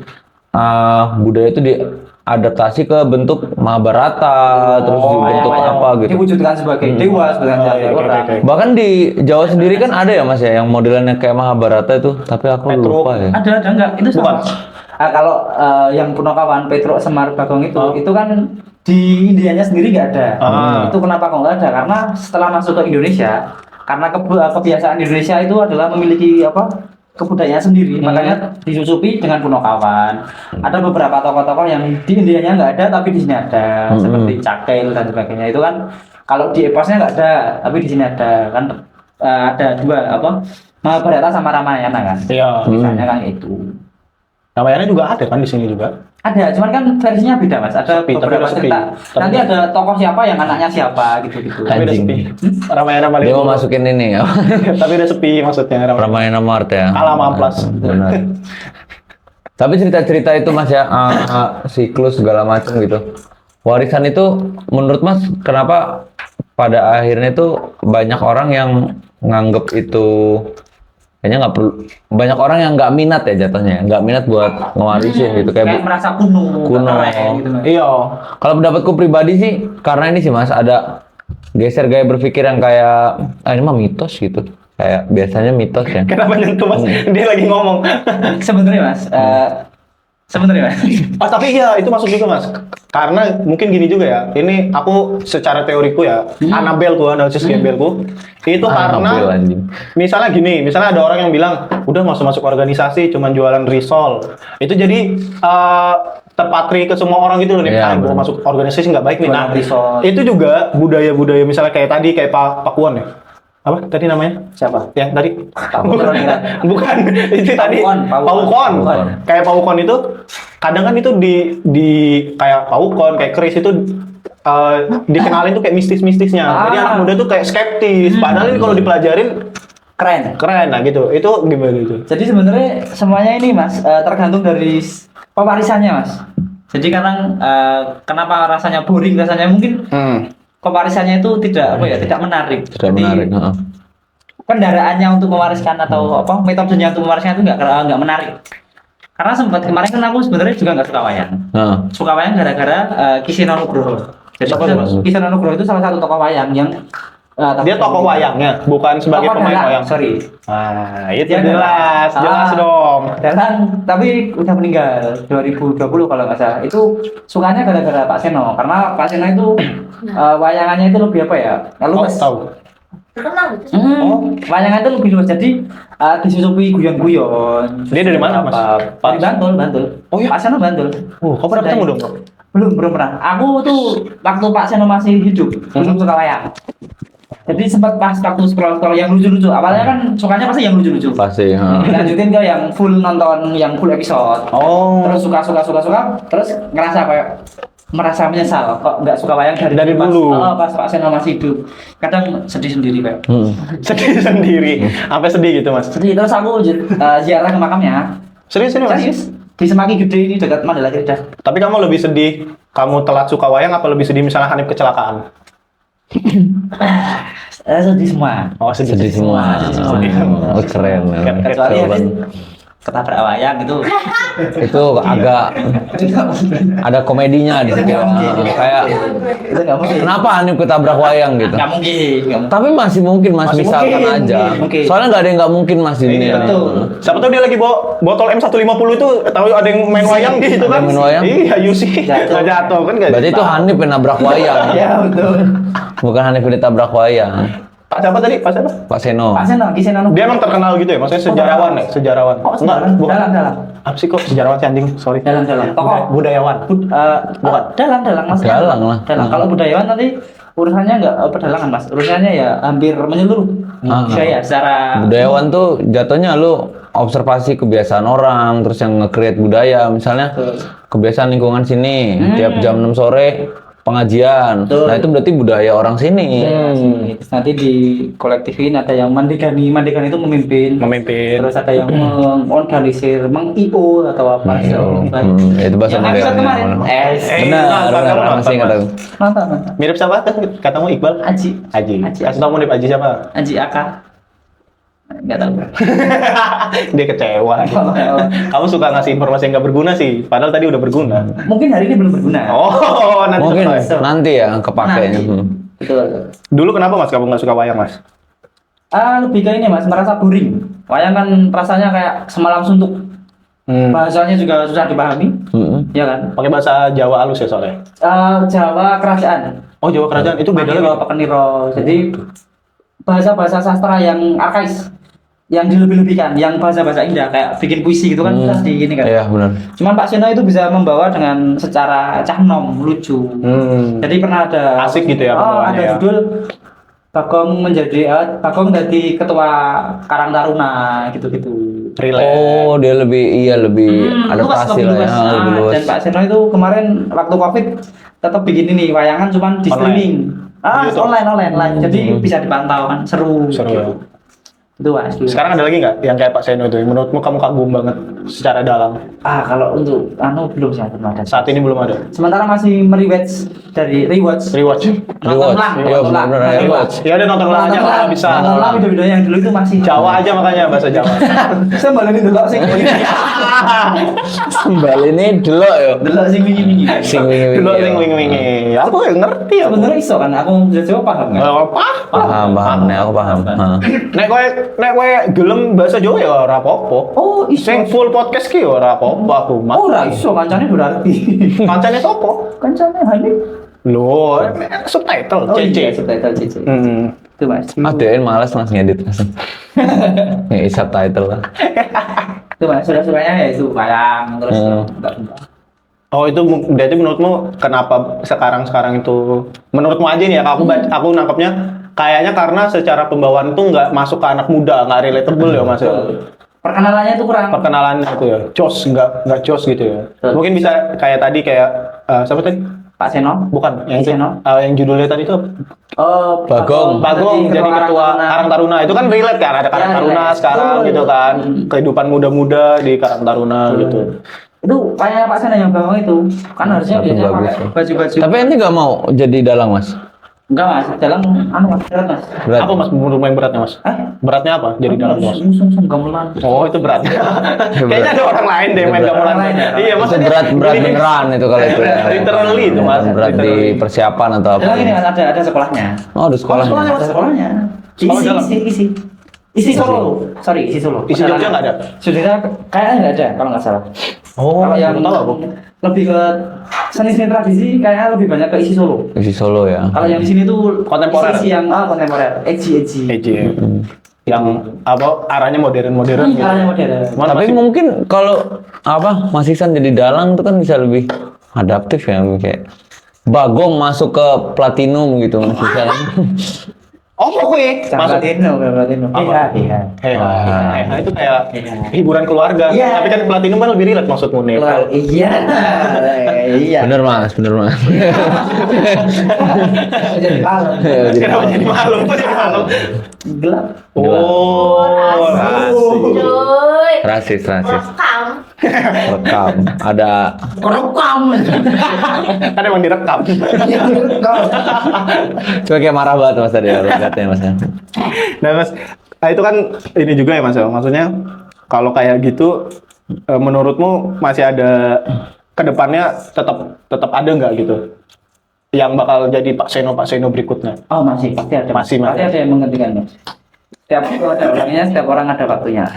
budaya itu diadaptasi ke bentuk Mahabharata, terus dibentuk apa gitu. Diwujudkan sebagai dewa, sebagai orang. Bahkan di Jawa sendiri kan ada ya Mas ya, yang modelannya kayak Mahabharata itu, tapi aku lupa ya. Ada enggak? Itu sama. Kalau yang Punakawan, Petruk, Semar, Bagong itu kan di Indianya sendiri nggak ada. Itu kenapa kok nggak ada? Karena setelah masuk ke Indonesia, karena kebiasaan Indonesia itu adalah memiliki kebudayaan sendiri, makanya disusupi dengan Punakawan. Ada beberapa tokoh-tokoh yang di Indianya nggak ada, tapi di sini ada, seperti Cakel dan sebagainya. Itu kan kalau di eposnya nggak ada, tapi di sini ada kan. ada dua apa Mahabharata sama Ramayana kan. Iya. Misalnya kan itu. Namanya juga ada kan di sini juga. Ada, cuman kan versinya beda mas. Ada Sepi, tapi beberapa udah sepi. cerita. Tapi Nanti ada tokoh siapa yang anaknya siapa gitu-gitu. Tapi udah Anjing. sepi. Ramayana paling Dia mau dulu. masukin ini ya. Tapi udah sepi maksudnya. Ramayana Mart ya. Kalah sama Amplas. Benar. Tapi cerita-cerita itu Mas ya, siklus segala macam gitu. Warisan itu menurut Mas kenapa pada akhirnya itu banyak orang yang nganggep itu kayaknya nggak perlu, banyak orang yang nggak minat ya jatuhnya, nggak minat buat ngewarisin gitu Kayak merasa kuno, Kuno. keren gitu mas. Iya. Kalau pendapatku pribadi sih karena ini sih Mas ada geser gaya berpikir yang kayak ini mah mitos gitu. Kayak biasanya mitos ya. Kenapa nyentuh Mas? Dia lagi ngomong. Sebenarnya mas, sebenarnya mas. Oh tapi iya itu masuk juga Mas. Karena mungkin gini juga ya. Ini aku secara teoriku ya, analisis Gembelku itu Anabel, karena anjing. misalnya gini, misalnya ada orang yang bilang udah nggak usah masuk organisasi, cuman jualan risol. Itu jadi terpatri ke semua orang gitu loh nih. Iya, Gua bener. masuk organisasi nggak baik nih. Nah, Jualan risol. itu juga budaya-budaya misalnya kayak tadi kayak Pakuan ya. Apa tadi namanya? Siapa? Yang tadi Paukon. bukan itu tadi Paukon. Paukon. Kayak Paukon itu kadang kan itu di kayak Paukon kayak Kris itu dikenalin tuh kayak mistis-mistisnya. Jadi anak muda tuh kayak skeptis. Padahal ini kalau dipelajarin Keren. keren lah gitu. Itu gimana gitu? Jadi sebenarnya semuanya ini mas tergantung dari pewarisannya mas. Jadi kadang kenapa rasanya boring rasanya mungkin pewarisannya itu tidak apa ya tidak menarik. Tidak Jadi, menarik. Heeh. kendaraannya untuk mewariskan atau apa metodenya untuk mewariskan itu nggak menarik. Karena sempat kemarin kan aku sebenarnya juga nggak suka wayang. Heeh. Suka wayang gara-gara Kiseno Nugroho. Jadi Siapa tuh, Mas? Kiseno Nugroho itu salah satu tokoh wayang yang Dia tokoh wayangnya, bukan sebagai tokoh pemain dalang, wayang. sorry. Ah, itu Dia jelas, jelas dong. Dalang, tapi udah meninggal 2020 kalau nggak salah. Itu sukanya gara-gara Pak Seno, karena Pak Seno itu wayangannya itu lebih apa ya? Luas. Tahu. Terkenal gitu. Wayangan itu lebih luas, jadi disusupi guyon-guyon. Dia dari mana, Mas? Dari Bantul. Oh, iya? Pak Seno Bantul. Kau pernah ketemu dong, Bro? Belum pernah. Aku tuh waktu Pak Seno masih hidup, belum suka wayang. Jadi sempat pas waktu scroll yang lucu-lucu. Awalnya kan sukanya pasti yang lucu-lucu. Pasti. Heeh. Dilanjutin ke yang full nonton, yang full episode. Oh. Terus suka, terus ngerasa kayak merasa menyesal kok nggak suka wayang Dari pas, dulu. pas Pak Seno masih hidup. Kadang sedih sendiri kayak. Sedih sendiri. Sampai sedih gitu, Mas. Sedih terus aku ziarah ke makamnya. Serius ini, Mas? Serius? Di Semanggi Gede ini dekat Mandala Kirdas. Tapi kamu lebih sedih kamu telat suka wayang apa lebih sedih misalnya Hanif kecelakaan? Sedih semua. Oh, sedih semua. Oh, keren. Kecuali Jawaban. habis ketabrak wayang itu. Itu agak ada komedinya di situ. Kayak Itu nggak mungkin. kenapa Hanif ketabrak wayang gitu? Nggak mungkin. Tapi masih mungkin Mas, Masih misalkan mungkin, aja. mungkin. Soalnya nggak ada yang nggak mungkin Mas di dunia. Iya. Betul. Siapa tahu dia lagi bawa botol M150 itu tahu ada yang main wayang di situ Ada kan? yang main wayang? Iya, Yusi. Jatuh. Jatuh kan enggak? Berarti itu Hanif yang nabrak wayang. Ya betul. Bukan Hanif yang ditabrak wayang. Pak siapa tadi? Pak siapa? Pak Seno. Pak Seno, Kiseno. Dia emang terkenal gitu ya? Maksudnya sejarawan ya? Sejarawan. Oh, Enggak, bukan. dalam. Apa sih kok sejarawan sih anjing? Sorry. Dalam. Tokoh. Budayawan. Bukan. Dalang maksudnya. Dalang lah. Dalang. Kalau budayawan nanti urusannya nggak pedalangan mas. Urusannya ya hampir menyeluruh. Budaya secara. Budayawan tuh jatuhnya lu observasi kebiasaan orang, terus yang nge-create budaya. Misalnya kebiasaan lingkungan sini, tiap jam 6 sore pengajian. Betul. Nah itu berarti budaya orang sini. Terus nanti di kolektifin ada yang mandikani itu memimpin. Terus ada yang mengorganisir, meng-IO atau apa. Itu bahasa Yang episode modern. kemarin. Benar, masih ingat aku. Nonton. Mirip siapa? Katamu Iqbal? Aji. Aji. Aji. Kasih tau Munib Aji siapa? Aji Aka. Nggak tahu. Dia kecewa. Kamu suka ngasih informasi yang nggak berguna sih. Padahal tadi udah berguna. Mungkin hari ini belum berguna. Oh, nanti Mungkin selesai. nanti ya kepake. Nanti. Betul. Dulu kenapa Mas kamu nggak suka wayang Mas? Lebih ke ini mas, merasa boring. Wayang kan rasanya kayak semalam suntuk. Bahasanya juga susah dipahami, ya kan? Pakai bahasa Jawa halus ya soalnya. Jawa kerajaan. Oh, Jawa kerajaan itu beda Paniro, lagi. Pekeniro. Jadi bahasa-bahasa sastra yang arkais, yang dilebih-lebihkan, yang bahasa-bahasa indah kayak bikin puisi gitu kan terus di gini kan. Iya benar. Cuman Pak Seno itu bisa membawa dengan secara cahnom, lucu. Jadi pernah ada Asik gitu ya ada pembawaannya ya. judul Bagong jadi ketua Karang Taruna gitu-gitu. Relate. Oh, dia lebih Luas, adaptasi lebih lah ya, luas. lebih Ah, luas. dan Pak Seno itu kemarin waktu Covid tetap bikin ini wayangan cuman di Online. streaming. YouTube. Online. Jadi bisa dipantau kan seru. Seru ya. Itu Mas. Sekarang ada lagi nggak yang kayak Pak Seno itu? Yang menurutmu kamu kagum banget secara dalam? Kalau untuk belum sih belum ada. Saat ini belum ada. Sementara masih rewatch. Rewatch. Rewatch. Iya, bener-bener ya, rewatch. Ya udah nonton ulang aja kalau bisa. Nonton ulang video-video yang dulu itu masih Jawa aja makanya bahasa Jawa. Saya balenin dulu sing. Sembal ini delok ya. Delok sing wingi-wingi. Sing wingi-wingi. Dulu yang wingi-wingi. Ya aku ya ngerti ya. Sebenarnya iso kan aku Jawa paham kan? Apa? Paham, nih aku paham. Heeh. Nek kowe gelem bahasa Jawa ya ora apa-apa. Oh, iso. Sing full podcast ki ya ora apa-apa aku mah. Oh, ora iso kancane berarti. Kancane sapa? Kancane Hani. Loh, subtitle Oh, iya, CC. subtitle CC. Itu Mas. Adein malas Mas ngedit Mas. Nge subtitle lah. Itu Mas, sudah-sudahnya ya itu bayang terus bentar-bentar. Oh itu berarti menurutmu kenapa sekarang itu menurutmu aja nih ya aku nangkapnya kayaknya karena secara pembawaan tuh nggak masuk ke anak muda, nggak relatable ya Mas ya. Perkenalannya tuh kurang. Perkenalannya itu ya, nggak jos gitu ya. Betul. Mungkin bisa kayak tadi kayak siapa tadi? Pak Seno. Bukan yang Seno. yang judulnya tadi itu apa? Oh, Bagong jadi ketua Karang Taruna itu kan relate kan ada Karang Ya, Taruna relate. sekarang Betul. gitu kan kehidupan muda-muda di Karang Taruna gitu. Itu kayak Pak Seno yang Bagong itu. Kan harusnya Tapi biasanya bagus, pakai ya. baju-baju. Tapi ente nggak mau jadi dalang Mas? Enggak Mas, dalam Mas, berat Mas. Berat. Apa Mas menurut yang beratnya Mas? Beratnya apa jadi dalam Mas? Musuh gamelan. Oh itu berat. Kayaknya ada orang lain deh main Berat. gamelan. Orang lain ya? Iya Itu maksudnya berat ini- beneran itu kalau itu ya. Literally itu, Mas. Berat di Literally. persiapan atau apa? Dalam ini Mas ada sekolahnya. Oh, ada sekolahnya. sekolahnya. Ada sekolahnya. Sekolah dalam? Isi Solo. Sorry, isi Solo. Isi Jogja nggak ada? Sudah kayaknya nggak ada kalau nggak salah. Oh, Kalau yang tahu aku. lebih ke seni-seni tradisi kayaknya lebih banyak ke isi Solo. Isi Solo ya. Kalau yang di sini tuh Kontemporer. isi yang kontemporer, edgy. Eji. Yang apa arahnya modern gitu. Arahnya modern. Cuman Tapi masih- mungkin kalau apa Mas Iksan jadi dalang itu kan bisa lebih adaptif ya kayak Bagong masuk ke platinum gitu Mas Iksan. Oh, kue masuk. Platino. Apa? Iya. Itu kayak hiburan keluarga. Iya. Tapi kan platinum kan lebih relate maksudmu nih. Iya. Bener Mas. Jadi malam. Kenapa jadi malu? Kok jadi malu? Gelap. Oh, Cuy. Rasis. Rekam. Rekam. Ada Rekam. kan emang direkam. coba kayak marah banget Mas tadi ya logatnya Mas ya. Nah Mas, itu kan ini juga ya Mas ya. Maksudnya kalau kayak gitu menurutmu masih ada kedepannya tetap ada nggak gitu yang bakal jadi Pak Seno berikutnya? Oh masih pasti ada. Masih. Pasti ada yang menghentikan Mas. Setiap ada orangnya, setiap orang ada waktunya.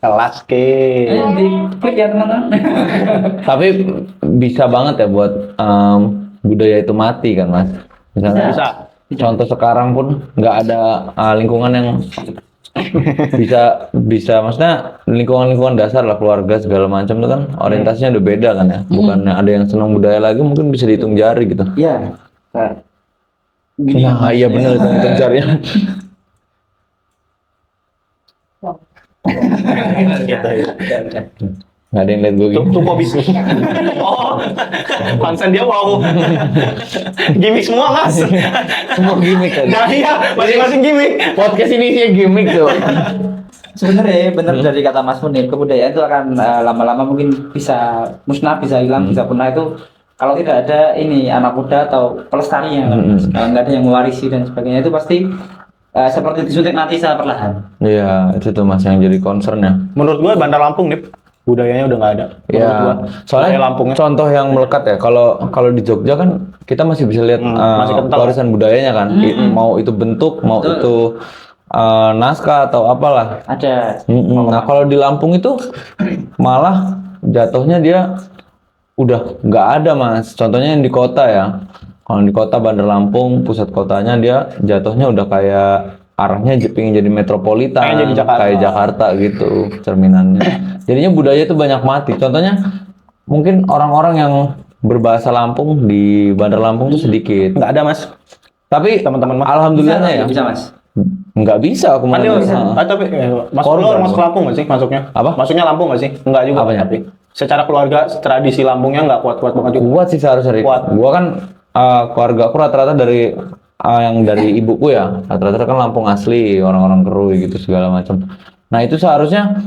Kelas ke. Di klik ya teman-teman. Tapi bisa banget ya buat budaya itu mati kan Mas. Misalnya Bisa. contoh sekarang pun nggak ada lingkungan yang bisa maksudnya lingkungan dasar lah keluarga segala macam itu kan orientasinya udah beda kan ya. Bukan ada yang senang budaya lagi mungkin bisa dihitung jari gitu. Iya. Nah, Nah, iya benar itu hitung jarinya. Nggak ada yang lihat gue Tuh, gini. tuh kok bisnis. Oh, konsen dia wow. Gimik semua Mas. Semua gimmick kan. Nah iya, masing-masing gimik. Podcast ini sih gimmick tuh. sebenarnya benar dari kata Mas Munir, kebudayaan itu akan lama-lama mungkin bisa musnah, bisa hilang, bisa punah itu kalau tidak ada ini anak muda atau pelestarinya, kalau nggak ada yang mewarisi dan sebagainya itu pasti seperti disuntik nanti secara perlahan. Iya, itu tuh Mas yang jadi concernnya. Menurut gua Bandar Lampung nih budayanya udah nggak ada. Menurut Ya, gua. soalnya Budaya Lampungnya. contoh yang melekat ya. Kalau di Jogja kan kita masih bisa lihat masih kental. warisan budayanya kan. Mau itu bentuk, mau Betul. itu naskah atau apalah. Ada. Nah kalau di Lampung itu malah jatuhnya dia udah nggak ada Mas. Contohnya yang di kota ya. Kalau di kota Bandar Lampung pusat kotanya dia jatuhnya udah kayak arahnya pengen jadi metropolitan, Pengen jadi Jakarta. kayak Jakarta gitu cerminannya. Jadinya budaya itu banyak mati. Contohnya mungkin orang-orang yang berbahasa Lampung di Bandar Lampung itu sedikit. Nggak ada Mas. Tapi Teman-teman mah. alhamdulillahnya ya. Bisa Mas. Nggak bisa aku Kan dia malah. tapi masuk Korban. lu masuk Lampung nggak sih masuknya? Apa? Masuknya Lampung nggak sih? Enggak juga Apanya? tapi secara keluarga tradisi Lampungnya nggak kuat-kuat banget juga. Kuat sih seharusnya. Rik. Kuat. Gua kan keluarga aku rata-rata dari yang dari ibuku ya, rata-rata kan Lampung asli, orang-orang Kerui gitu segala macam. Nah itu seharusnya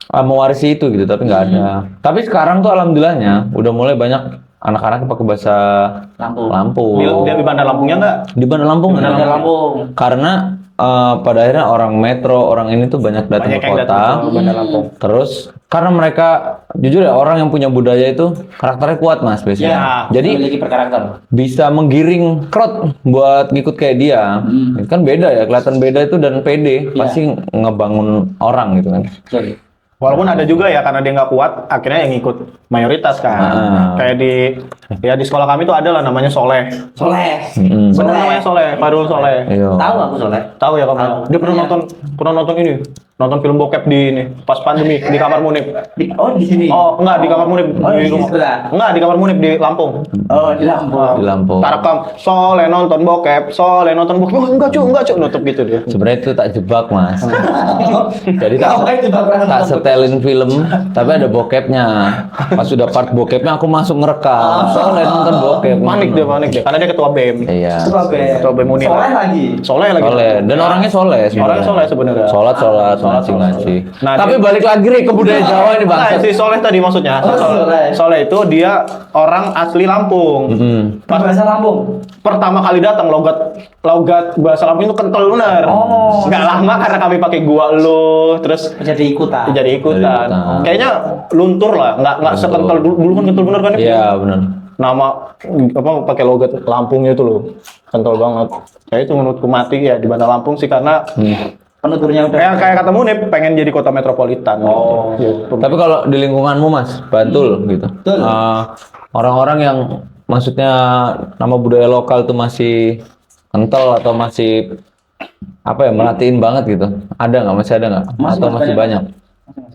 mewarisi itu gitu, tapi nggak ada. Tapi sekarang tuh alhamdulillahnya udah mulai banyak anak-anak yang pakai bahasa Lampung. Dia di Bandar Lampungnya nggak? Di Bandar Lampung. Bandar Lampung. Karena pada akhirnya orang metro, orang ini tuh banyak datang Banyak ke yang kota. datang ke Bandar Lampung. Terus karena mereka jujur ya orang yang punya budaya itu karakternya kuat mas biasanya. Ya, Jadi memiliki berkarakter. bisa menggiring crowd buat ngikut kayak dia. Itu kan beda ya, kelihatan beda itu dan pede pasti ngebangun orang gitu kan. Sorry. Walaupun ada juga ya karena dia nggak kuat, akhirnya yang ikut mayoritas kan. Kayak di sekolah kami tuh ada lah namanya Soleh. Soleh. Bener namanya Soleh, Farul Soleh. Iya. Tahu aku Soleh. Tahu ya kamu? Dia pernah nonton ini, nonton film bokep di ini pas pandemi di kamar Munib. Oh di sini. Oh enggak di kamar Munib Oh, di rumah. sebelah. Enggak di kamar Munib di Lampung. Oh di Lampung. Di Lampung. Tarekam Soleh nonton bokep, Soleh nonton bokep. Oh, enggak cu, nutup gitu dia. Sebenarnya itu tak jebak mas. Jadi tak Ngapain jebakan? tak setelin film, tapi ada bokepnya. Pas sudah part bokepnya aku masuk ngerekam. Soalnya nonton bokep. Panik dia, karena dia ketua BEM. Iya. Ketua BEM Unir. Soleh lagi. Soleh lagi. Soleh dan orangnya soleh sebenarnya. Orangnya soleh sebenarnya. Sholat ngaji. Nah, Tapi dia- balik lagi Ri, ke budaya Jawa ini Nah, bangsa. si Soleh tadi maksudnya. Oh, Soleh. Soleh itu dia orang asli Lampung. Bahasa Lampung. Pertama kali datang logat bahasa Lampung itu kental bener. Oh. Nggak lama karena kami pakai gua lu, terus Jadi ikutan. jadi ikutan. Jadi ikutan. Kayaknya luntur lah, nggak sekental dulu kan kental bener kan? Iya benar. Nama apa pakai logat Lampungnya itu loh, kental banget. Saya itu menurutku mati ya di Bandar Lampung sih karena Penuturnya udah. kayak kata Munib pengen jadi kota metropolitan. Oh. Gitu. Tapi kalau di lingkunganmu Mas, Bantul gitu. Betul. Orang-orang yang maksudnya nama budaya lokal tuh masih kental atau masih apa ya merhatiin banget gitu. Ada nggak? Masih ada nggak? Atau masih banyak?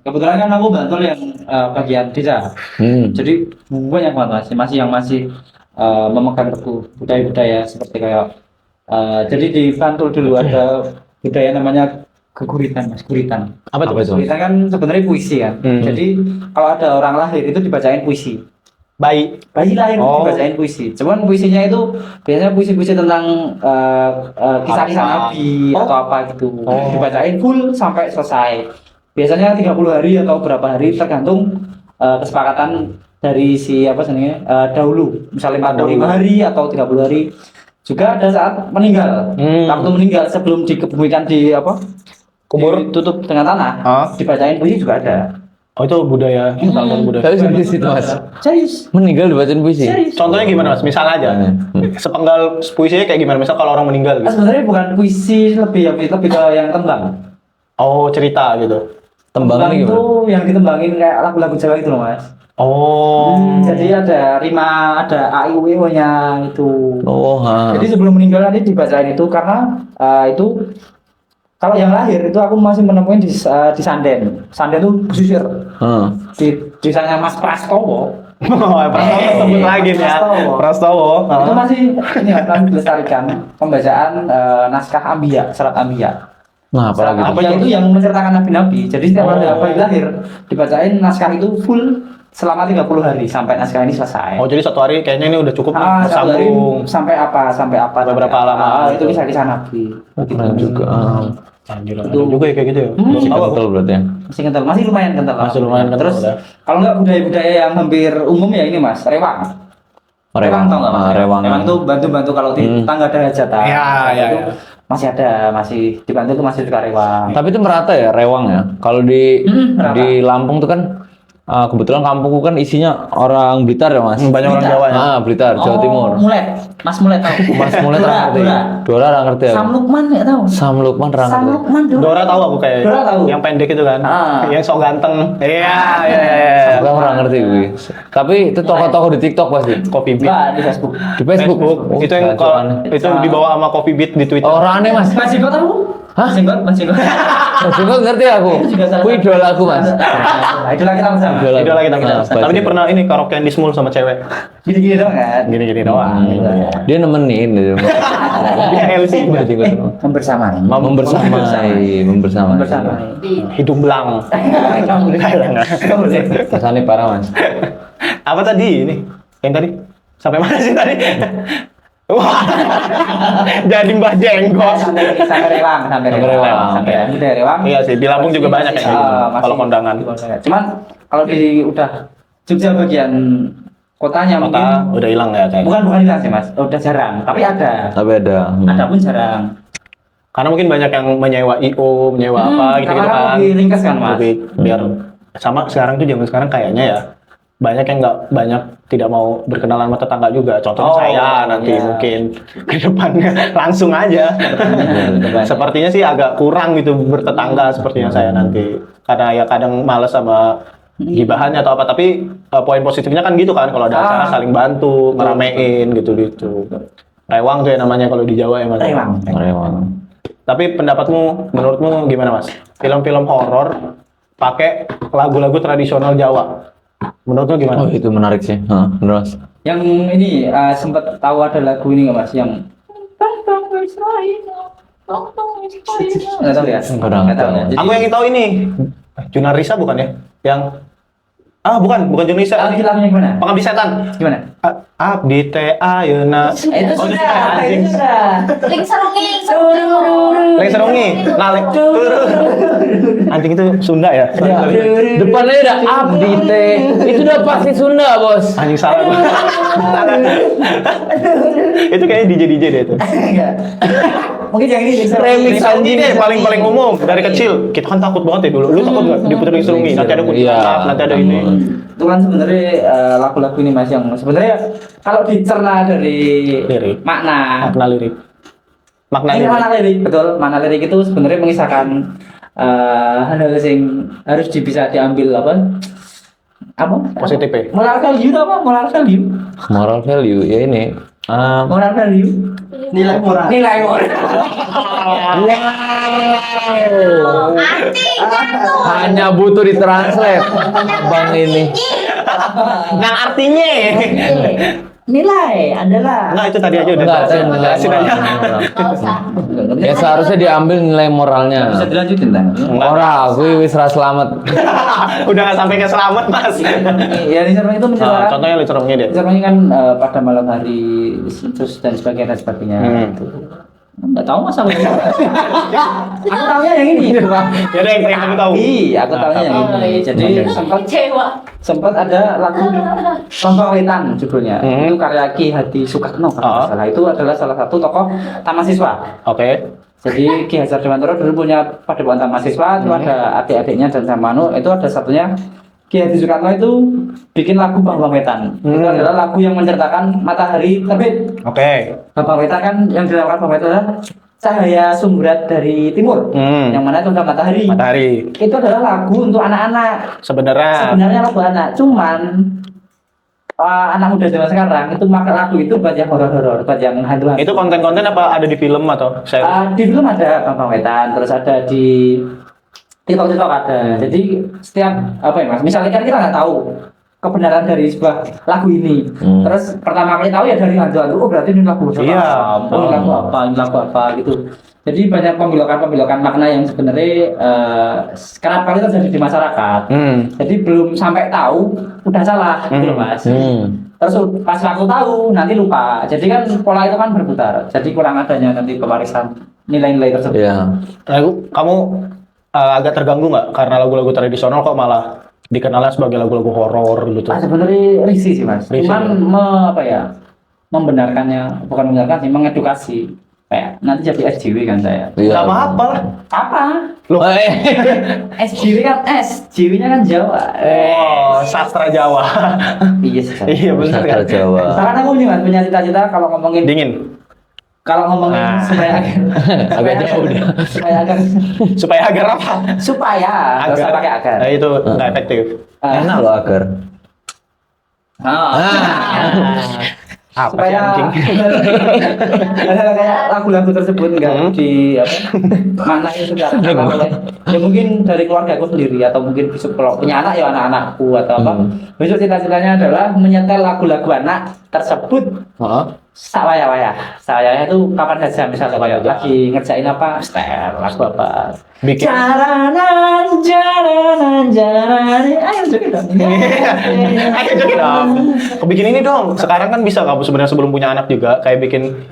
Kebetulan kan aku Bantul yang bagian desa. Jadi banyak banget masih yang memegang teguh budaya-budaya seperti kayak jadi di Bantul dulu ada budaya namanya keguritan Mas, guritan. Apa tuh? Guritan kan sebenarnya puisi kan. Jadi kalau ada orang lahir itu dibacain puisi. Bayi. Bayi lahir itu Oh. dibacain puisi. Cuman puisinya itu biasanya puisi-puisi tentang kisah-kisah Apa? nabi Oh. atau apa gitu. Dibacain full sampai selesai. Biasanya 30 hari atau berapa hari tergantung kesepakatan dari si apa sebenarnya dahulu. Misalnya 45 hari atau 30 hari. Juga ada saat meninggal. Waktu meninggal sebelum dikebumikan di apa? Kubur? Ditutup dengan tanah. Hah? Dibacain puisi juga ada. Oh itu budaya. budaya. Tapi serius itu Mas. Serius. Meninggal dibacain puisi. Serius. Contohnya gimana Mas? Misal aja. Sepenggal puisinya kayak gimana? Misal kalau orang meninggal gitu. Sebenarnya bukan puisi lebih ke yang tembang. Oh cerita gitu. Tembangnya itu gimana? yang ditembangin kayak lagu-lagu Jawa itu loh Mas. Oh. Jadi ada rima, ada a i u e o-nya itu. Oh, Jadi sebelum meninggal nanti dibacain itu karena itu kalau yang lahir itu aku masih menemukan di Sanden. Sanden itu pesisir. Di desanya Mas Prastowo. Prastowo sebut lagi nih ya. Prastowo. Itu masih ini ya, kami melestarikan pembacaan naskah Ambiya, serat Ambiya. Nah, Serat apalagi Ambiya itu yang menceritakan nabi-nabi. Jadi setiap ada bayi lahir dibacain naskah itu full selama 30 hari sampai naskah ini selesai. Oh jadi satu hari kayaknya ini udah cukup nih, Satu hari sambung. sampai apa Beberapa sampai apa. halaman. Itu kisah-kisah nabi. keren juga. Anjir, ada juga ya kayak gitu ya. Masih Tahu aku. kental berarti ya. Masih kental, masih lumayan kental. Masih lumayan kental, Terus udah. kalau nggak budaya-budaya yang hampir umum ya ini Mas, rewang. Rewang. Tau nggak Mas? Rewang. Rewang itu bantu-bantu kalau di tangga ada hajatan. Iya, iya, Itu iya. masih ada, masih dibantu itu masih suka rewang. Tapi itu merata ya rewang ya. Kalau di merata. di Lampung tuh kan kebetulan kampungku kan isinya orang Blitar ya Mas. Banyak orang Blitar. Jawa ya. Blitar, Jawa Timur. Mulet. Mas Mulet tahu. Mas mulai Dora, ngerti. Dora. Dora nggak ngerti ya. Sam Lukman nggak tahu. Sam Lukman nggak Sam ngerti. Lukman Dora. Dora tahu aku kayak. Dora tahu. Yang pendek itu kan. Ah. Yang sok ganteng. Iya, iya, iya. Gua nggak ngerti gue. Tapi itu tokoh-tokoh di TikTok pasti. Coffee Beat. Enggak di Facebook. Di Facebook. Facebook. Oh, Itu yang kacau kalau aneh. itu dibawa sama Coffee Beat di Twitter. Orang aneh Mas. Masih kau tahu? Hah? Mas Jenggot. Jenggot ngerti aku. Itu juga salah Ku idola aku, Mas. Nah, idola kita bersama. Idola kita. Nah, Tapi dia pernah ini karaokean di Smul sama cewek. Gini-gini doang kan. Gini-gini doang. Dia nemenin dia. Dia LC. Membersamai. Membersamai. Hidung belang. Kamu boleh. Kesannya parah, Mas. Apa tadi ini? Yang tadi? Sampai mana sih tadi? Wah, jadi Mbah Jenggot. Sampai Rewang. Sampai Rewang. Iya sih, di Lampung juga banyak kayak gitu. Masih Kalau kondangan. Cuman kalau di udah Jogja bagian kotanya Kota mungkin udah hilang ya kayaknya. bukan hilang sih Mas, udah jarang. Tapi ada. Tapi ada. Ada pun jarang. Karena mungkin banyak yang menyewa IO, menyewa apa gitu-gitu karena kan. lebih ringkas kan, Mas. Lebih biar sama sekarang tuh zaman sekarang kayaknya ya banyak yang nggak banyak tidak mau berkenalan sama tetangga juga. Contohnya saya nanti iya. mungkin ke depannya langsung aja. Sepertinya sih agak kurang gitu bertetangga sepertinya saya nanti. Karena ya kadang males sama gibahannya atau apa. Tapi poin positifnya kan gitu kan kalau ada acara saling bantu, ngeramein gitu-gitu. Rewang tuh ya namanya kalau di Jawa ya Mas. Rewang. Tapi pendapatmu, menurutmu gimana Mas? Film-film horor pakai lagu-lagu tradisional Jawa. Menurutmu gimana? Oh, itu menarik sih. Bener, Mas. Yang ini sempat tahu ada lagu ini nggak Mas yang nggak tahu ya? Nggak tahu. ya. Jadi, Aku yang tahu ini Junarisa bukan ya? Yang bukan Junarisa. itu lagunya gimana? Pengabdi Setan. Gimana? Abdi teh ayeuna. Itu Oh, sudah, anjing. itu sudah. Ling serungi. Leng serungi. Nalek. Anjing itu Sunda ya? Depannya ada abdi teh. Itu udah pasti Sunda, Bos. Anjing salah gua. Itu kayaknya DJ deh itu. Enggak. Mungkin yang ini Remix Anjing deh paling umum dari kecil. Kita kan takut banget ya dulu. Lu takut nggak diputer Leng serungi? Nanti ada kuntilanak, nanti ada ini. Itu kan sebenarnya lagu-lagu ini Mas yang sebenarnya kalau dicerna dari Lirik. makna Makna lirik. Makna ini lirik. makna lirik betul, makna lirik itu sebenarnya mengisahkan hal-hal yang harus bisa diambil apa Positif ya? moral value itu apa moral value Moral value ya ini. moral value nilai moral Hanya butuh ditranslate. Bang ini. Yang artinya. nilai adalah Enggak, itu tadi aja udah. Enggak, saya nilai Jelasin aja. Ya seharusnya diambil nilai moralnya. bisa dilanjutin kan Ora, gue wis ra selamat. Udah nggak sampai ke selamat mas. ya di sana itu menceritakan Contohnya lu cerongnya deh. misalnya kan pada malam hari terus dan sebagainya gitu. Nggak tahu mas aku aku tahunya yang ini Ya deh, yang kamu tahu. aku tahunya yang ini jadi sempat ada lagu Tokoh Wetan judulnya itu karya Ki Hadi Sukatno kalau nggak salah itu adalah salah satu tokoh taman siswa. Oke. Jadi Ki Hajar Dewantara dulu punya padepokan taman siswa itu ada adik-adiknya dan sama itu ada satunya Ki Hadi Sukatno itu bikin lagu Bambang Wetan. Itu adalah lagu yang menceritakan matahari terbit. Oke. Bambang Wetan kan yang dilakukan Bambang Wetan adalah cahaya sumberat dari timur, yang mana itu adalah matahari. Matahari. Itu adalah lagu untuk anak-anak. Sebenarnya. Sebenarnya lagu anak, cuman anak muda zaman sekarang itu makan lagu itu buat yang horor-horor, buat yang hantu-hantu. Itu konten-konten apa ada di film atau saya? Di film ada Bambang Wetan, terus ada di TikTok ada. Jadi setiap apa ya Mas? Misalnya kan kita nggak tahu kebenaran dari sebuah lagu ini. Terus pertama kali tahu ya dari hantu-hantu. Oh berarti ini lagu horor. Iya. Oh ini lagu apa gitu. Jadi banyak pembelokan makna yang sebenarnya kerap kali terjadi di masyarakat. Jadi belum sampai tahu udah salah gitu loh Mas. Terus pas aku tahu nanti lupa. Jadi kan pola itu kan berputar. Jadi kurang adanya nanti pewarisan nilai-nilai tersebut. Iya. Kamu agak terganggu nggak karena lagu-lagu tradisional kok malah dikenalnya sebagai lagu-lagu horor gitu? Sebenarnya risih sih Mas. Risih, Cuman membenarkannya, bukan membenarkan sih, mengedukasi. Kayak nanti jadi SJW kan saya. Gak apa-apa lah. Apa? Loh. SJW kan SJW-nya kan Jawa. Oh, sastra Jawa. Iya sih. Iya benar kan. Sastra Jawa. Karena aku nih Mas punya cita-cita kalau ngomongin Dingin. kalau ngomongin supaya Agak jauh dah. Supaya agar apa? supaya nggak usah pakai agar. Nah, itu nggak efektif. Enak loh agar. Apa sih, supaya anjing? hal-hal kayak lagu-lagu tersebut enggak di apa maknanya secara oleh ya mungkin dari keluarga aku sendiri atau mungkin besok kalau punya anak ya anak-anakku atau apa besok cita-citanya adalah menyetel lagu-lagu anak tersebut sawaya-waya itu kapan saja misalnya kayak lagi ngerjain apa setel lagu apa Bikin. jalanan ayo joget dong Ayo joget dong. Bikin ini dong. Sekarang kan bisa kamu sebenarnya sebelum punya anak juga kayak bikin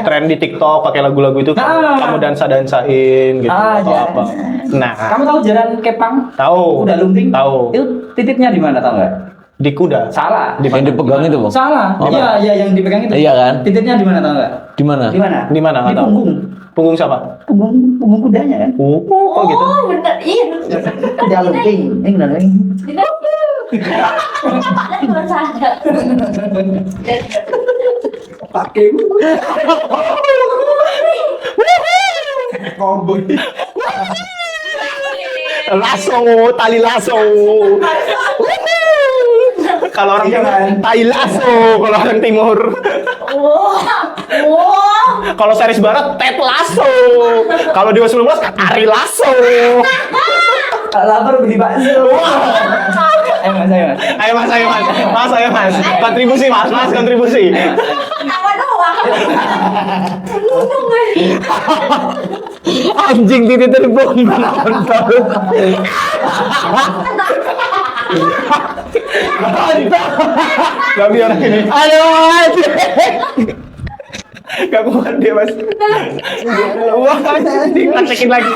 tren di TikTok pakai lagu-lagu itu kamu dansa-dansain gitu atau iya. apa. Nah, Kamu tahu jalan Kepang? tahu. Kuda lumping? Tahu. Itu titiknya di mana tahu nggak? Di kuda. Salah. Yang dipegang itu, Bang? Salah. Oh, Iya, iya yang dipegang itu. Iya kan? Titiknya di mana tahu nggak? Di mana? Di mana? Di mana? Di Nggak tahu. punggung. Punggung siapa? Punggung kudanya kan? Oh gitu. Oh, bener. Iya. Kuda lumping. Ini kuda lumping. Ada cuma sadar. Pakai. Lasso, tali lasso. Kalau orang tali lasso, kalau orang timur. Wah. Kalau series barat, Ted Lasso. Kalau di 19, Ari Lasso. Lapar beli bakso. Ayo mas, ayo mas. Ayo mas, ayo mas. Mas, ayo mas. Kontribusi mas, mas kontribusi. Ketawa doang. Anjing titik terbang. Gak biar ini. Aduh, anjing. Gak kuat dia mas. Wah, dipraktekin lagi.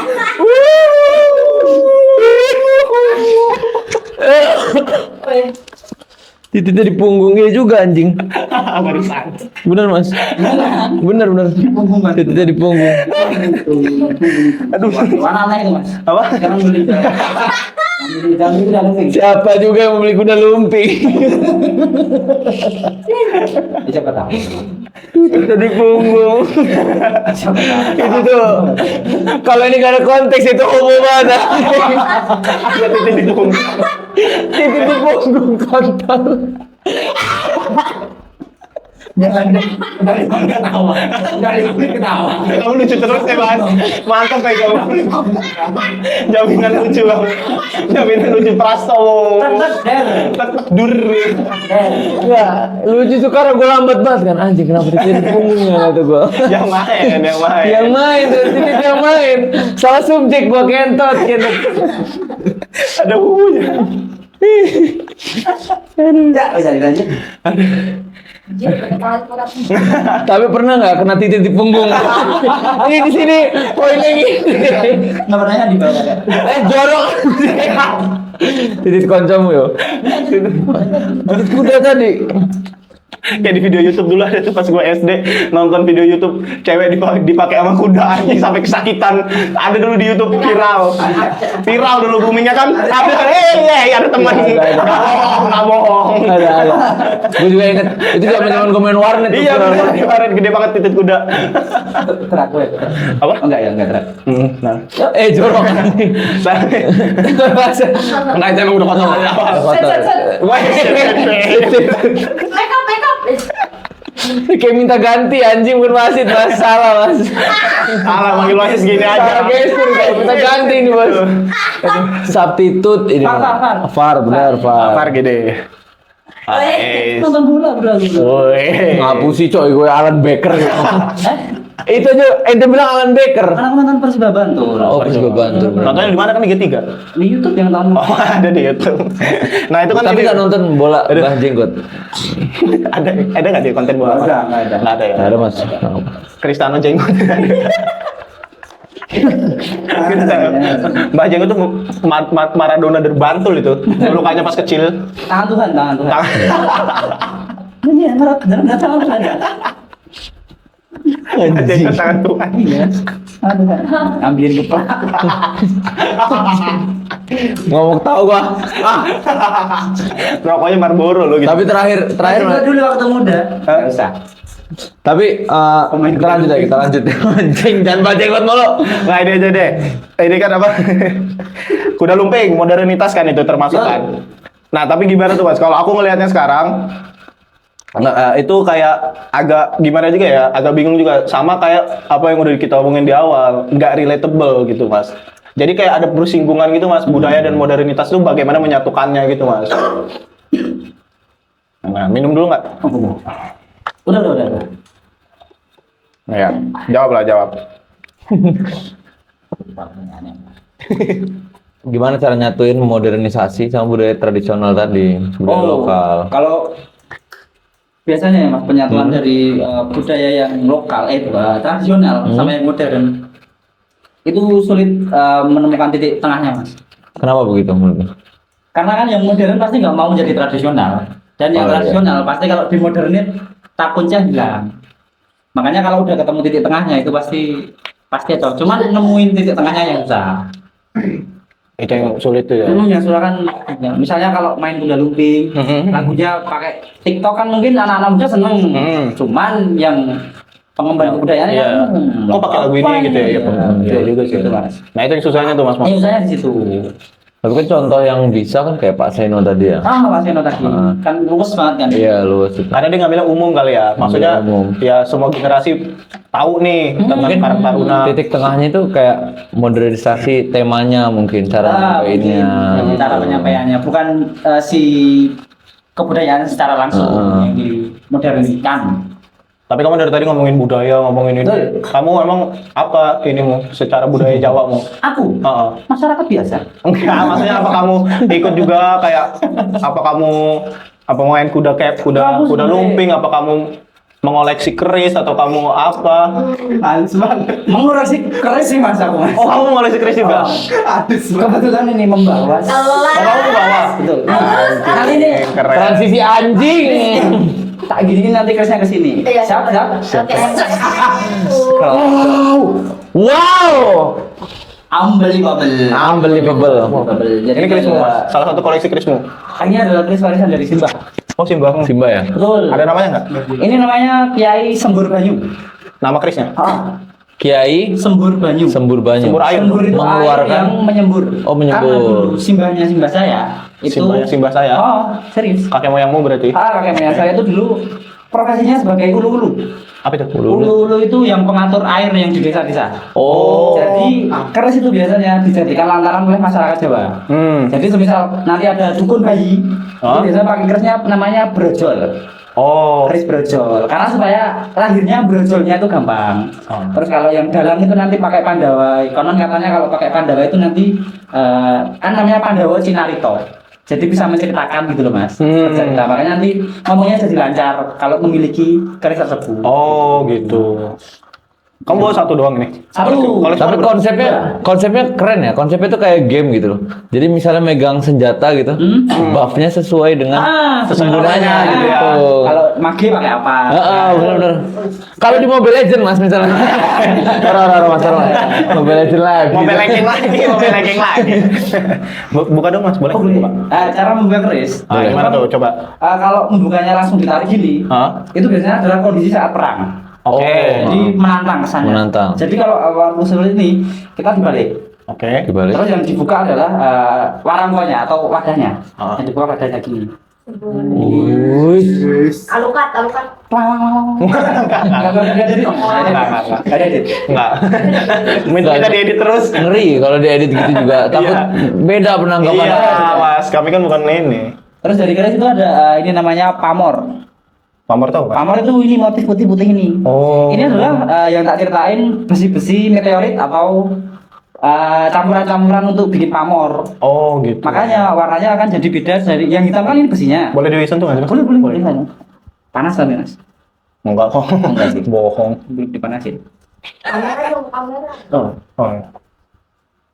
Titiknya di punggungnya juga anjing. Barusan. Bener mas? Bener. Punggung mas. Titiknya di punggung. Aduh. Mana aneh itu mas? Apa? Jangan beli. Jangan beli kuda lumping. Siapa juga yang membeli kuda lumping? Siapa tahu? Titiknya di punggung. Siapa tahu? Itu tuh. Kalau ini gak ada konteks itu umum banget. Ada titik di punggung. Titik di punggung kontol. Jangan dari mana ketawa? Dari mana ketawa? Kamu lucu terus ya mas. Mantap kayak kamu. Jaminan lucu kamu. Jaminan lucu Prastowo. Dur. Ya, lucu tuh karena gue lambat banget kan. Anjing kenapa titik di punggungnya kata gue. Yang main. Yang main, titik yang main. Salah subjek gue kentot gitu. Ada bumbunya. Ya, bisa dilanjut. Tapi pernah nggak kena titik di punggung? Ini di sini poinnya gini. Nggak pernah di bawah kan? Jorok. Titik koncomu yo. Titik kuda tadi. Kayak di video YouTube dulu ada tuh pas gue SD nonton video YouTube cewek dipakai sama kuda anjing sampai kesakitan. Ada dulu di YouTube viral dulu boomingnya kan. Ada teman. Nggak bohong. Ada. Gue juga inget. Itu zaman gue main warnet. Iya benar kemarin gede banget titik kuda. Terak gue. Apa? Enggak ya, enggak terak. Nah. Jorok. Kena aja udah kotor. Make up. Kayak minta ganti anjing bukan wasit mas. Salah mas. Salah manggil wasit gini Salah aja. gestur kayak minta ganti nih bos. Substitute ini. VAR benar VAR. Apar gede. Nonton bola bro. Woi. Ngapusi coy gue Alan Baker. Itu aja ente bilang Alan Baker. Anak nonton Persiba Bantul. Oh Persiba Bantul. Nontonnya di mana kan Liga 3? Di YouTube yang tahun Oh, ada di YouTube. Nah, itu kan Tapi ini- nggak nonton bola bah jenggot. ada nggak di konten bola? Nggak ada. Nggak ada ya. Nggak ada mas. Cristiano jenggot. Mbak Jenggot tuh Maradona dari Bantul itu. Lukanya pas kecil. Tangan Tuhan. Ini yang ngerap beneran tangan Tuhan. Jenggot tangan Tuhan. Iya. Aduh kan. Ambilin kepala. Ngomong tahu gua. Rokoknya Marlboro lo gitu. Tapi terakhir Gua dulu waktu muda. Hah? Nggak usah. tapi kita lanjut ya anjing jangan baca jenggot mulu. Nah ini aja deh. Ini kan apa? Kuda lumping, modernitas kan itu termasuk kan. Nah tapi gimana tuh mas? Kalau aku ngelihatnya sekarang, Nah, itu kayak agak gimana juga ya, agak bingung juga. Sama kayak apa yang udah kita omongin di awal, nggak relatable gitu, Mas. Jadi kayak ada bersinggungan gitu, Mas. Budaya dan modernitas itu bagaimana menyatukannya gitu, Mas. Nah, minum dulu nggak? Udah. Nah, ya, jawab lah, jawab. Gimana cara nyatuin modernisasi sama budaya tradisional tadi, budaya lokal? Kalau biasanya ya Mas, penyatuan dari budaya yang lokal, tradisional sama yang modern itu sulit menemukan titik tengahnya, Mas. Kenapa begitu menurut? Karena kan yang modern pasti nggak mau jadi tradisional, dan yang tradisional pasti kalau dimodernin takutnya hilang. Makanya kalau udah ketemu titik tengahnya itu pasti cocok. Cuman nemuin titik tengahnya yang susah. Itu yang sulit tuh ya. Yang susah kan, ya, misalnya kalau main kuda lumping, lagunya pakai TikTok kan mungkin anak-anak muda seneng. Cuman yang pengemban kebudayaannya Iya. kan, Kok pakai lagu ini gitu ya? Iya juga sih. Gitu, Mas. Nah, itu yang susahnya tuh, Mas. Yang susahnya di situ. Tapi kan contoh yang bisa kan kayak Pak Seno tadi ya. Mas Eno tadi kan luwes banget kan. Iya luas itu. Karena dia ngambilnya umum kali ya. Maksudnya Umum. ya semua generasi tahu nih tentang Karang Taruna. Titik tengahnya itu kayak modernisasi temanya mungkin cara Mungkin menyampaikannya. cara penyampaiannya bukan si kebudayaan secara langsung yang dimodernkan. Tapi kamu dari tadi ngomongin budaya, ngomongin ini. Betul. Kamu emang apa inimu secara budaya Jawamu? Aku Heeh. masyarakat biasa. Enggak, maksudnya apa kamu ikut juga kayak apa kamu main kuda kayak kuda Aku sebenarnya- lumping, apa kamu mengoleksi keris atau kamu apa? Halus banget. Mengurangi keris sih Mas aku, Mas. Oh, kamu mengoleksi keris juga? Halus banget. Kebetulan ini membawa. Oh, kamu bawa? Betul. Kali ini Keren. Transisi anjing. tak giniin nanti kerisnya ke sini. Iya. Siap. Oke. Wow. Unbelievable. Unbelievable. Jadi Ini kerismu, Mas. Salah satu koleksi kerismu. Ini adalah keris warisan dari Simbah. Oh, Simbah. Simba ya. Betul. Ada namanya nggak? Ini namanya Kiai Sembur Banyu. Nama kerisnya? Kiai Sembur Banyu. Sembur Banyu. Sembur air. Sembur itu air Mengeluarkan- yang menyembur. Oh, menyembur. Karena dulu simbahnya simbah saya itu. Simbahnya simbah saya? Oh, serius. Kakek moyangmu berarti? Kakek moyang saya itu dulu profesinya sebagai ulu-ulu. Apa itu? Ulu-ulu itu yang pengatur air yang di desa-desa. Oh. Jadi keris itu biasanya dijadikan lantaran oleh masyarakat Jawa. Jadi semisal nanti ada dukun bayi, itu biasanya pakai kerisnya namanya brojol. Oh. Keris brojol. Karena supaya lahirnya brojolnya itu gampang. Terus kalau yang dalam itu nanti pakai Pandawa. Konon katanya kalau pakai Pandawa itu nanti kan namanya Pandawa Cinarito. Jadi bisa menceritakan gitu loh Mas. Bercerita. Makanya nanti ngomongnya jadi lancar kalau memiliki keris tersebut. Oh, gitu. Kamu bawa satu doang nih? Satu. Koleksi Tapi berapa? konsepnya keren ya. Konsepnya tuh kayak game gitu loh. Jadi misalnya megang senjata gitu, buffnya sesuai dengan penggunanya gitu. Kalau mage pakai apa? Bener-bener. Kalau di Mobile Legend mas misalnya. Orang masalah. Mobile Legend lagi. Mau beleking lagi. Buka dong Mas, boleh? Oh, boleh. Buka. Cara membuka keris. Gimana tuh? Coba. Kalau membukanya langsung ditarik gini, itu biasanya adalah kondisi saat perang. Oke. Jadi menantang kesannya. Menantang. Jadi kalau waktu seperti ini kita dibalik. Oke. Dibalik. Terus yang dibuka adalah warangkonya atau wadahnya. Yang dibuka wadahnya gini. Alukat. Enggak jadi. Enggak. Minta diedit terus. Ngeri kalau diedit gitu juga. Takut beda penanggapannya. Iya, Mas. Kami kan bukan ini. Terus dari keris itu ada ini namanya pamor. Pamor tahu, Pak? Pamor itu ini motif putih-putih ini. Oh. Ini adalah yang tak ceritain besi-besi meteorit atau campuran-campuran untuk bikin pamor. Oh, gitu. Makanya warnanya akan jadi beda dari yang hitam kan ini besinya. Boleh disentuh nggak sih, Mas? Boleh. Panas tapi Mas. Enggak kok. Enggak sih. Bohong. Belum dipanasin. Kamera. Oh.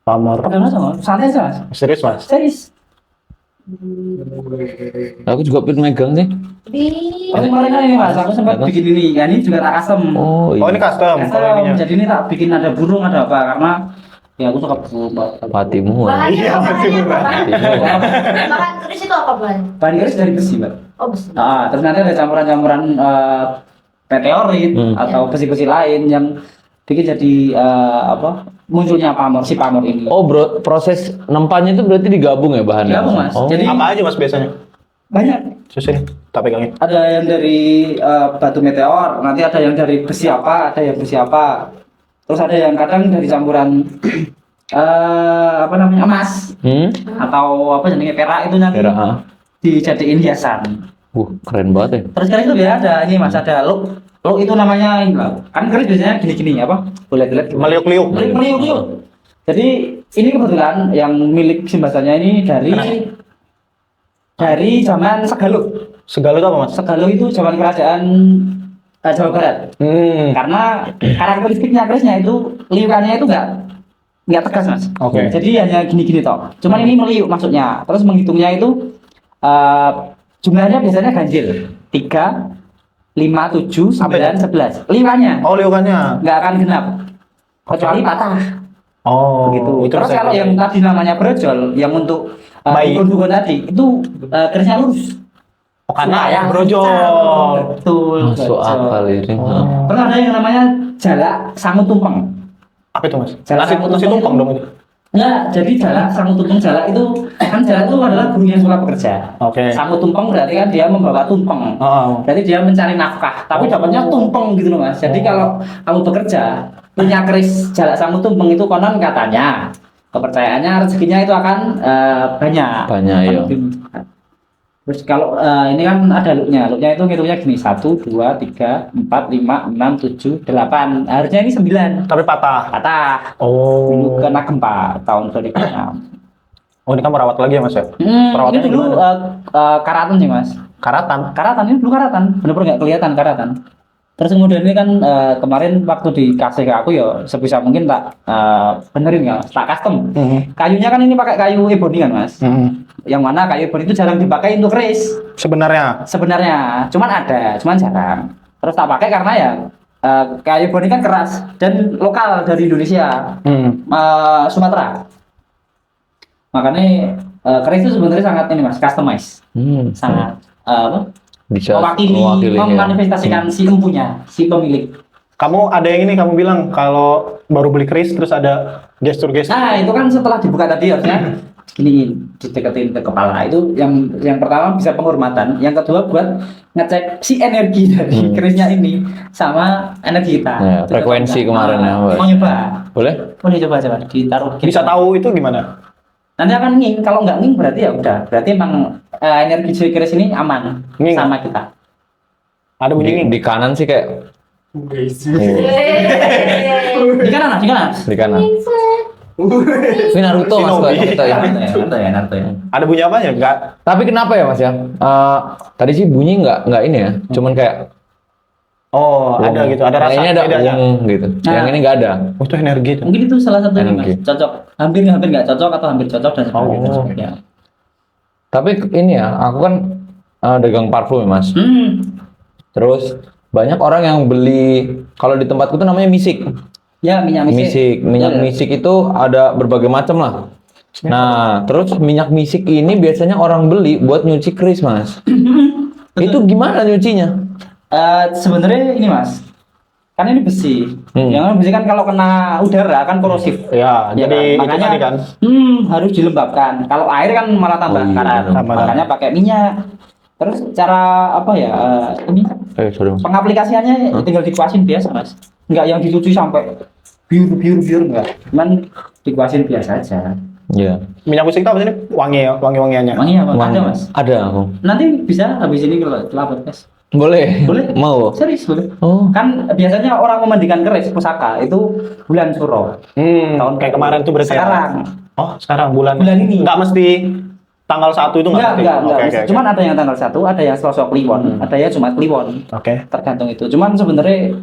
Pamor. Oke Mas, santai aja Mas. Serius, Mas? Serius. Aku juga pengen megang sih. Waktu kemarin kan ini Mas, aku sempat bikin ini. Ya ini juga tak custom. Oh iya. Oh, ini custom. Kalau ininya. Jadi ini tak bikin ada burung ada apa karena ya aku suka burung. Patimu. Iya, masih murah. Bahan keris itu apa bahan? Bahan keris dari besi, Mbak. Oh besi. Nah, terus nanti ada campuran-campuran meteorit atau besi-besi lain yang bikin jadi munculnya pamor pamor ini. Oh bro, proses nempanya itu berarti digabung ya bahannya? Digabung, Mas. Oh. Jadi- Apa aja, Mas, biasanya? Banyak. Susun, tak pegangin. Ada yang dari batu meteor, nanti ada yang dari besi apa, ada yang besi apa. Terus ada yang kadang dari campuran apa namanya emas atau apa jenisnya perak itu nanti Perak, ah. dijadiin hiasan. Keren banget ya. Terus keris itu biasa ada ini mas, ada look itu namanya ini lah. Kan keris biasanya gini-gini apa? Bulat-bulat. Meliuk-liuk. Meliuk-liuk. Jadi ini kebetulan yang milik Simbasanya ini dari zaman Segaluh. Segala itu apa mas? Segaluh itu zaman kerajaan Jawa Barat. Karena karakteristiknya kerisnya itu liukannya itu nggak tegas mas. Oke. Jadi hanya gini-gini toh. Cuman ini meliuk maksudnya. Terus menghitungnya itu jumlahnya biasanya ganjil 3, 5, 7, 9, 11. Liukannya Oh, liukannya. nggak akan genap kecuali patah. Oh, Begitu. Terus bisa kalau jadi. yang tadi namanya brojol, yang untuk Bayi. dukun tadi itu kerisnya lurus. Oh, karena yang brojol. Betul. Masuk brojol. akal ini. Terus ada yang namanya jalak sangu tumpeng. Apa itu mas? Jalak Nasi, sangu nasi tumpeng tumpeng itu- dong itu. Enggak, jadi jalak sangu tumpeng jalak itu kan jalak itu adalah burung yang suka bekerja. Oke. Sangu tumpeng berarti kan dia membawa tumpeng. Oh. Berarti dia mencari nafkah, tapi dapatnya tumpeng gitu loh mas. Jadi kalau kamu bekerja punya keris jalak sangu tumpeng itu konon katanya kepercayaannya rezekinya itu akan banyak. Banyak, iya. Terus kalau ini kan ada looknya itu ngitungnya gini 1, 2, 3, 4, 5, 6, 7, 8. Harusnya ini 9. Tapi patah. Patah. Oh. Dulu kena gempa tahun 2006. Oh, ini kamu rawat lagi ya mas ya? Ini Perawatannya dulu gimana? karatan sih mas. Karatan. Karatan ini dulu karatan, bener-bener nggak kelihatan karatan. Terus kemudian ini kan kemarin waktu dikasih ke aku ya sebisa mungkin tak benerin ya, tak custom. Kayunya kan ini pakai kayu ebony kan mas. Yang mana kayu ebony itu jarang dipakai untuk keris Sebenarnya. sebenarnya. Cuman jarang. Terus tak pakai karena ya kayu ebony kan keras dan lokal dari Indonesia, Sumatera. Makanya keris itu sebenarnya sangat ini mas, customize, sangat apa? Bisa Mewakili, ya. memanifestasikan si empunya, si pemilik. Kamu ada yang ini kamu bilang kalau baru beli keris terus ada gestur-gestur. Nah itu kan setelah dibuka tadi harusnya gini dideketin ke kepala. Itu yang pertama bisa penghormatan, yang kedua buat ngecek si energi dari kerisnya ini sama energi kita. Ya, frekuensi kemarin ya, Mbak. Mau nyoba? Boleh? Boleh coba ditaruh. Bisa tahu itu gimana? Nanti akan nging, kalau nggak nging berarti ya udah, berarti emang energi si keris ini aman Nging. sama kita. Ada bunyi Di kanan sih kayak Di kanan, di kanan. di kanan. Ini Naruto mas, Shinobi. Naruto ya. Naruto ya. Ada bunyi apanya? Enggak. Tapi kenapa ya mas ya? Tadi sih bunyi nggak ini ya, cuman kayak Oh, ada gitu. Ada rasa Kayaknya ada bedanya. gitu. Nah. Yang ini nggak ada. Oh, itu energi itu. Mungkin itu salah satunya Energi. mas, cocok. Hampir nggak cocok atau hampir cocok dan sebagainya. Oh. Ya. Tapi ini ya, aku kan dagang parfum ya mas. Terus banyak orang yang beli, kalau di tempatku tuh namanya misik. Ya minyak misik. Minyak Iya. misik itu ada berbagai macam lah. Nah, terus minyak misik ini biasanya orang beli buat nyuci keris mas. Itu gimana nyucinya? Sebenarnya ini mas, kan ini besi. Yang besi kan kalau kena udara kan korosif. Ya, Ya jadi kan? itu tadi kan. Harus dilembabkan. Kalau air kan malah tambah Oh, iya, karat. tambah Makanya pakai minyak. Terus cara apa ya? Ini Sorry mas. pengaplikasiannya tinggal dikuasin biasa mas. Enggak yang dicuci sampai biur enggak. Cuman dikuasin biasa aja. Iya. Minyak musik itu apa sih? Ini wangi-wangiannya. Wangi apa? Ada mas. Ada aku. Nanti bisa habis ini kalau podcast. Boleh. Boleh? Mau. Serius boleh. Oh. Kan biasanya orang memandikan keris pusaka itu bulan Suro. Kayak kemarin tuh berarti ya? Sekarang. Oh, sekarang bulan Ini. Enggak mesti tanggal 1 itu Enggak, mesti. enggak. Oke. Cuman ada yang tanggal 1, ada yang Selasa Kliwon, ada yang Jumat Kliwon. Oke. Tergantung itu. Cuman sebenarnya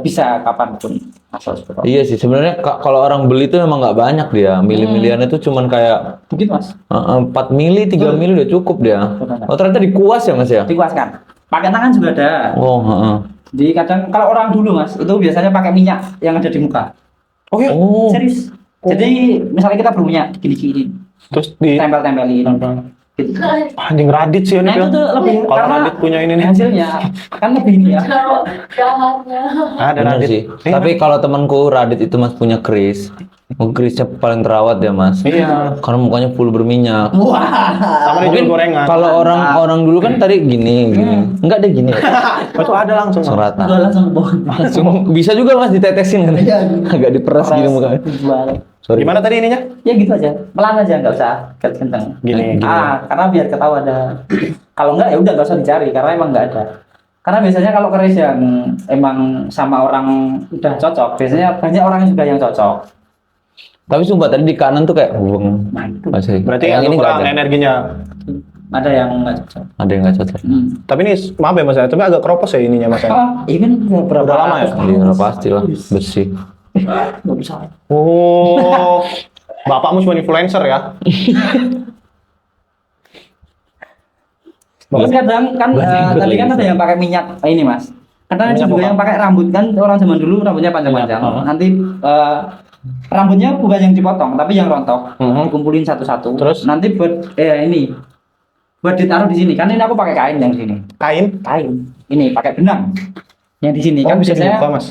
bisa kapanpun asal Suro. Iya sih, sebenarnya kalau orang beli tuh memang nggak banyak dia. Mili-milian itu cuman kayak Begitu mas. 4 mili, 3 mili udah cukup dia. Betul. Oh ternyata dikuas ya mas ya? Dikuaskan. Pakai tangan juga ada. Oh, heeh. Jadi kadang kalau orang dulu mas itu biasanya pakai minyak yang ada di muka. Oh ya. Oh. Serius. Jadi misalnya kita berminyak gini-gini, Terus di tempel-tempelin. Gitu. anjing Radit sih ini. Nah itu Bang. tuh lebih Kalau karena Radit punya ini nih. hasilnya kan lebih ini ya. Jahatnya. Ada Bener Radit. sih. Iya. Tapi kalau temanku Radit itu mas punya keris, Oh, kerisnya paling terawat ya mas. Iya. Karena mukanya full berminyak. Sama dia Mungkin jual gorengan. kalau orang dulu kan tadi gini. Enggak deh gini. Itu ada langsung. Langsung rata. Udah langsung bohong. Langsung bisa juga mas ditetesin kan. Agak diperas gitu mukanya. Jual. Sorry. Gimana tadi ininya? Ya gitu aja. Pelan aja, nggak usah kenceng. Gini. Karena biar ketahuan ada. Kalau enggak ya udah nggak usah dicari karena emang nggak ada. Karena biasanya kalau keris yang emang sama orang udah cocok, biasanya banyak orang juga yang cocok. Tapi sumpah tadi di kanan tuh kayak weng. Nah itu Masih. Berarti yang agak ini nggak kurang ada. energinya. ada yang nggak cocok. Ada yang nggak cocok. Tapi ini maaf ya mas ya, tapi agak keropos ya ininya mas ya. Ini kan berapa Udah lama ya? ratus Iya pasti lah bersih. Nggak bisa. Oh, bapakmu cuma influencer ya? Terus kadang kan tadi kan ada yang pakai minyak ini mas. Kadang ada Minyak juga apa? yang pakai rambut kan orang zaman dulu rambutnya panjang-panjang. Minyak, Nanti rambutnya bukan yang dipotong tapi yang rontok, dikumpulin satu-satu. Terus? Nanti buat ini buat ditaruh di sini. Kan ini aku pakai kain yang sini. Kain? Kain. Ini pakai benang. Yang di sini Oh, kan bisa biasanya. dibuka, Mas?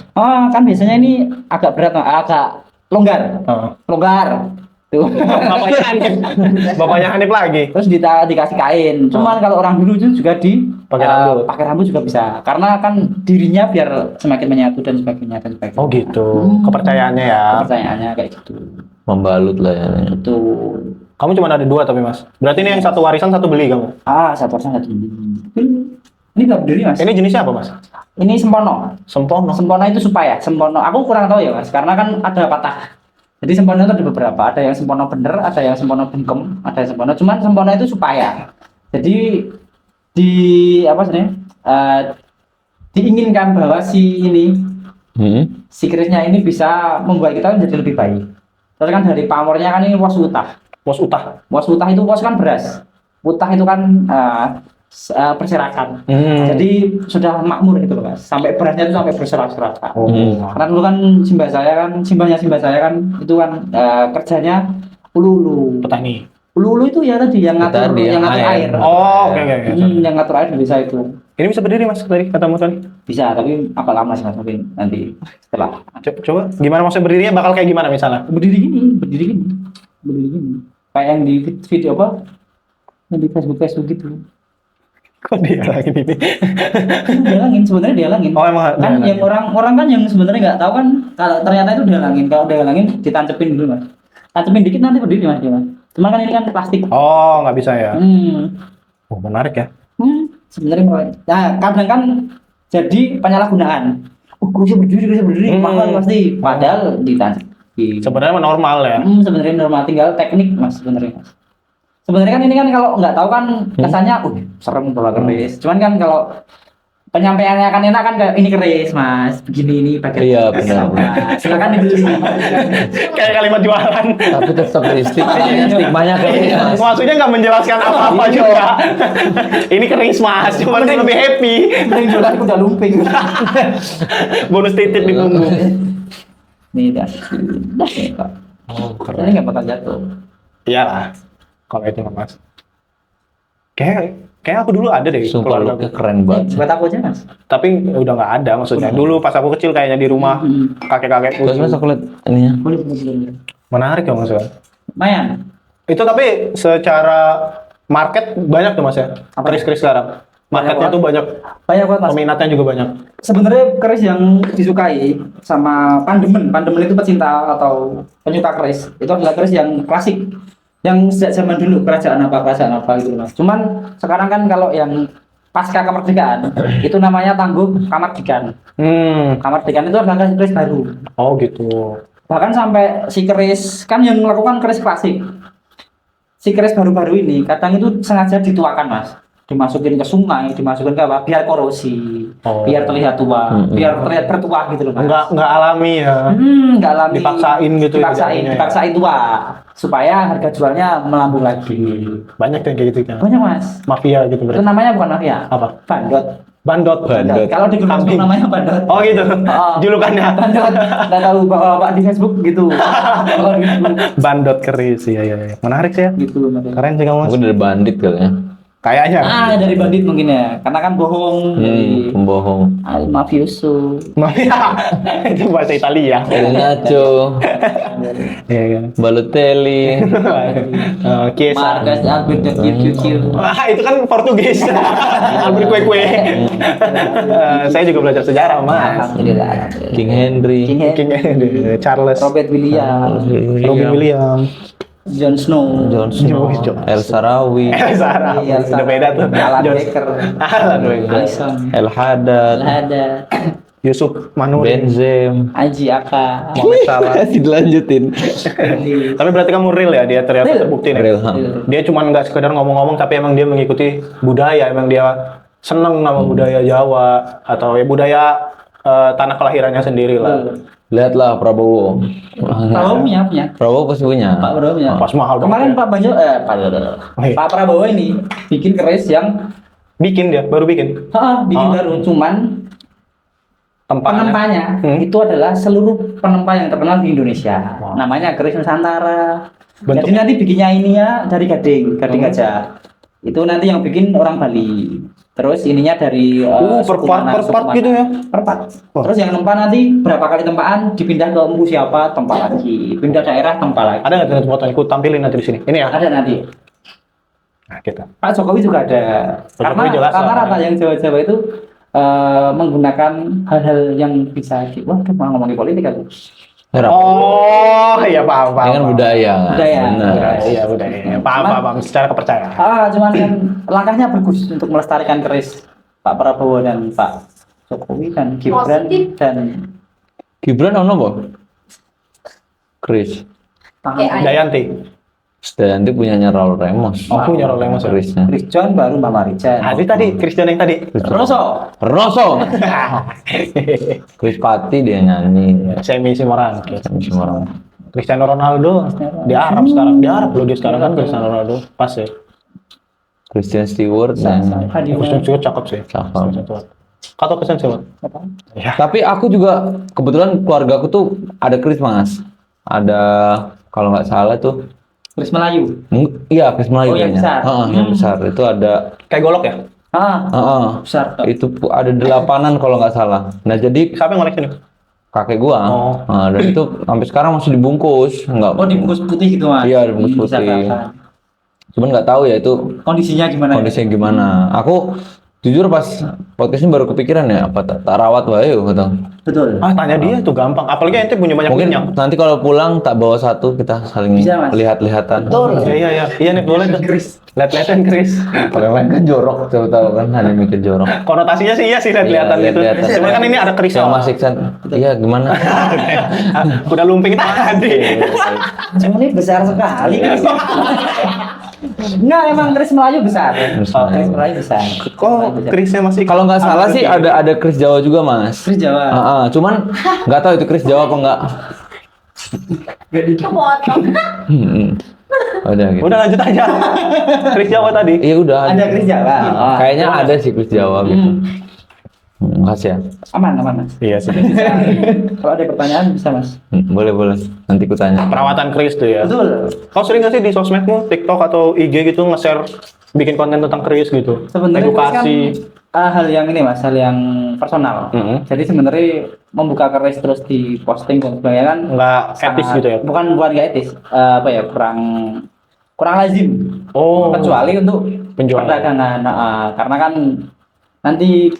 Kan biasanya ini agak berat, agak longgar. Longgar. Tuh. Bapaknya Hanif. Bapaknya Hanif lagi. Terus dikasih kain. Cuman kalau orang dulu itu juga Pakai rambut. pakai rambut juga bisa. Karena kan dirinya biar semakin menyatu dan sebagainya dan sebagainya. Oh gitu. Kepercayaannya ya. Kepercayaannya kayak gitu. Membalut lah ya. Betul. Kamu cuma ada 2 tapi mas. Berarti ini yang satu warisan satu beli kamu. Satu orang satu. Ini nggak berdiri mas. Ini jenisnya apa mas? Ini sempono. Sempono. Sempono itu supaya sempono. Aku kurang tahu ya mas. Karena kan ada patah. Jadi sempono itu ada beberapa. Ada yang sempono bener, ada yang sempono bungkem, ada yang sempono. Cuman sempono itu supaya. Jadi di apa sih? Diinginkan bahwa si si kerisnya ini bisa membuat kita menjadi lebih baik. Terus kan dari pamornya kan ini was utah. Was utah. Was utah itu was kan beras. Utah itu kan berserakan. Jadi sudah makmur gitu loh mas. Sampai berasnya itu sampai berserak-serakan. Karena dulu kan simbahnya simbah saya kan itu kan kerjanya ulu-ulu. Petani. Ulu-ulu itu ya tadi yang ngatur Tadi yang air. air. Oh oke. Yang ngatur air bisa itu. Ini bisa berdiri mas tadi kata mas tadi. Bisa, tapi apa lama sih mas mungkin nanti setelah Coba gimana maksudnya berdirinya bakal kayak gimana misalnya? berdiri gini. Kayak yang di video apa? Yang di Facebook gitu. Kok dihalangin ini? Sebenarnya dihalangin. Oh emang Kan dihalangin. yang orang kan yang sebenarnya nggak tahu kan kalau ternyata itu dihalangin. Kalau dihalangin ditancepin dulu mas. Tancepin dikit nanti berdiri mas dia mas. Cuman kan ini kan plastik. Oh nggak bisa ya? Oh menarik ya. Sebenarnya kadang kan jadi penyalahgunaan. Kursi berdiri mahal pasti. Padahal ditancep. Sebenarnya normal ya. Sebenarnya normal, tinggal teknik mas sebenarnya mas. Sebenarnya kan ini kan kalau nggak tahu kan kesannya serem kalau keris. Cuman kan kalau penyampaiannya kan enak kan kayak ini keris mas, begini ini pakai. Iya, benar. Silakan dibeli. Kayak kalimat jualan. Tapi tetap stigmanya kayak Maksudnya nggak menjelaskan apa-apa juga. Ini keris mas, cuma lebih happy. Yang jualan udah lumping. Bonus titik di punggung. Nih dah. Oh Ini nggak bakal jatuh. Iyalah. Kalau itu mas. Kayak aku dulu ada deh. sumpah keluarga looknya aku. keren banget. Buat aku aja mas. Tapi udah nggak ada maksudnya. Dulu pas aku kecil kayaknya di rumah kakek-kakekku. Terus mas aku lihat ininya. Boleh. Menarik ya mas ya. Lumayan. Itu tapi secara market banyak tuh mas ya. Apa? Keris-keris sekarang. Marketnya tuh banyak. Banyak banget mas. Peminatnya juga banyak. Sebenarnya keris yang disukai sama pandemen itu pecinta atau penyuka keris itu adalah keris yang klasik yang sejak zaman dulu kerajaan apa gitu mas. Cuman sekarang kan kalau yang pasca kemerdekaan itu namanya tangguh kamardikan. Kamardikan itu adalah keris baru. Oh gitu. Bahkan sampai si keris kan yang melakukan keris klasik. Si keris baru-baru ini kadang itu sengaja dituakan mas. Dimasukin ke sungai, dimasukin ke apa? Biar korosi, biar terlihat tua, biar terlihat bertuah gitu loh. Mas. Enggak alami ya. Enggak alami. Dipaksain gitu ya Dipaksain tua supaya harga jualnya melambung lagi. Banyak yang kayak gitu kan. Banyak mas. Mafia gitu Itu berarti. namanya bukan mafia. Apa? Bandot. Bandot. Kalau di grup Facebook namanya bandot. Oh gitu. Oh. Julukannya. Bandot. Nggak tahu Pak di Facebook gitu. Kalau di Facebook Bandot keris. Iya. Menarik sih ya. gitu. Mas. Keren sih kamu mas. Aku dari bandit kali ya. Kayaknya. Dari bandit mungkin ya. Karena kan bohong. Jadi Pembohong. mafioso. Mafia. Itu bahasa Italia. El Nacho, Iya kan. Balotelli. Oke. Marcus Albert Kill. Wah, itu kan Portugis. Albert kue-kue. Saya juga belajar sejarah, Mas. Alhamdulillah. King Henry. King King Charles. Robert William, Robin Williams. John Snow, John Snow, El Sarawi, Sarah. Udah beda tuh. Alan John- Baker, Alan Baker. Alisson, El Haddad, ada Yusuf Manuri. Benzem. Aji Aka, Mohamed Salah. Dilanjutin. Tapi berarti kamu real ya, dia ternyata Real. terbukti nih. Real, ha. Dia cuma nggak sekedar ngomong-ngomong, tapi emang dia mengikuti budaya, emang dia seneng sama budaya Jawa atau ya budaya tanah kelahirannya sendiri lah. Lihatlah Prabowo. Prabowo punya. Prabowo pasti punya. Pak Prabowo punya. Pas mahal dong. Kemarin Pak Banjo, Pak Prabowo ini bikin keris yang Bikin dia, baru bikin. bikin Oh. baru, cuman penempanya itu adalah seluruh penempa yang terkenal di Indonesia. Wow. Namanya keris Nusantara. Jadi Bentuknya? nanti bikinnya ini ya dari gading gajah. Itu nanti yang bikin orang Bali. Terus ininya dari Per part gitu ya? Per part. Wah. Terus yang tempa nanti berapa kali tempaan dipindah ke empu siapa, tempa lagi. Pindah daerah, tempa lagi. Ada nggak tuh fotonya? Aku tampilin nanti di sini. Ini ya. Ada nanti. Nah, kita. Pak Jokowi juga ada. Pak Karena Jokowi jelas rata-rata lah. yang Jawa-Jawa itu menggunakan hal-hal yang bisa wah, mau ngomongin politik aku. Oh, iya paham. Ini kan budaya. kan? Budaya. Benar. Iya, budaya. Paham. Secara kepercayaan. Cuman kan langkahnya bagus untuk melestarikan keris Pak Prabowo dan Pak Jokowi dan Gibran Positif. dan Gibran ono apa? Chris. Dayanti. Sedayanti punyanya Raul Remos. Oh, punya Raul Remos ya? Chrisnya. Chris John baru Mama Rijan. Tadi Christian yang tadi. Rosso. Rosso. Chris Patti dia nyanyi. Semi Simoran. Semua orang. Cristiano Ronaldo di Arab sekarang. Di Arab loh dia sekarang kan Cristiano Ronaldo. Pas ya. Christian Stewart nyanyi. Christian Stewart cakep sih. Cakep. Kata Christian Stewart. Ya. Tapi aku juga kebetulan keluarga aku tuh ada Chris Mas. Ada kalau nggak salah tuh Chris Melayu. iya Chris Melayu Oh, yang kayaknya. besar. Yang besar itu ada Kayak golok ya? Besar. itu ada 8-an kalau nggak salah. Nah jadi Siapa yang ngoleksi nih? kakek gua, Oh. nah, dan itu sampai sekarang masih dibungkus, nggak? Oh, dibungkus putih gitu, Mas. Iya, dibungkus Bisa putih. kelihatan. Cuman nggak tahu ya itu Kondisinya gimana? kondisinya gimana. Aku jujur pas podcast ini baru kepikiran ya apa tak rawat wae gitu. Betul. Tanya dia tuh gampang. Apalagi ente punya banyak Mungkin minyak. nanti kalau pulang tak bawa satu kita saling Bisa, Mas. lihat-lihatan. Iya. Iya nih boleh tuh. Lihat-lihatan Chris. Kalau yang lain kan jorok, tahu kan ada yang mikir jorok. Konotasinya sih iya sih lihat-lihatan Iya, gitu. lihat-lihatan. Cuma kan ini ada Chris Yang Mas Iksan, iya gimana? Udah lumping tadi. Cuma ini besar sekali. Enggak, emang Chris Melayu besar. Chris Melayu besar. Kok Chrisnya masih Kalau nggak salah sih ada Chris Jawa juga Mas. Chris Jawa. Cuman nggak tahu itu Chris Jawa apa enggak. Itu potong. Udah gitu. Udah lanjut aja. Chris Jawa tadi. Iya udah. Ada Chris Jawa. Kayaknya ada sih Chris Jawa gitu. Makasih ya. Aman, Mas. Iya sih. Kalau ada pertanyaan bisa, Mas. Boleh. Nanti ku tanya. Perawatan Chris tuh ya. Betul. Kau sering nggak sih di sosmedmu, TikTok atau IG gitu nge-share bikin konten tentang Chris gitu? Sebenarnya Edukasi. kan, hal yang ini, Mas, hal yang personal. Mhm. Jadi sebenarnya membuka keris terus di posting dan sebagainya kan Nggak etis sangat- gitu ya? Bukan nggak etis. Kurang lazim. Oh. Kecuali untuk Penjualan. perdagangan. Karena kan nanti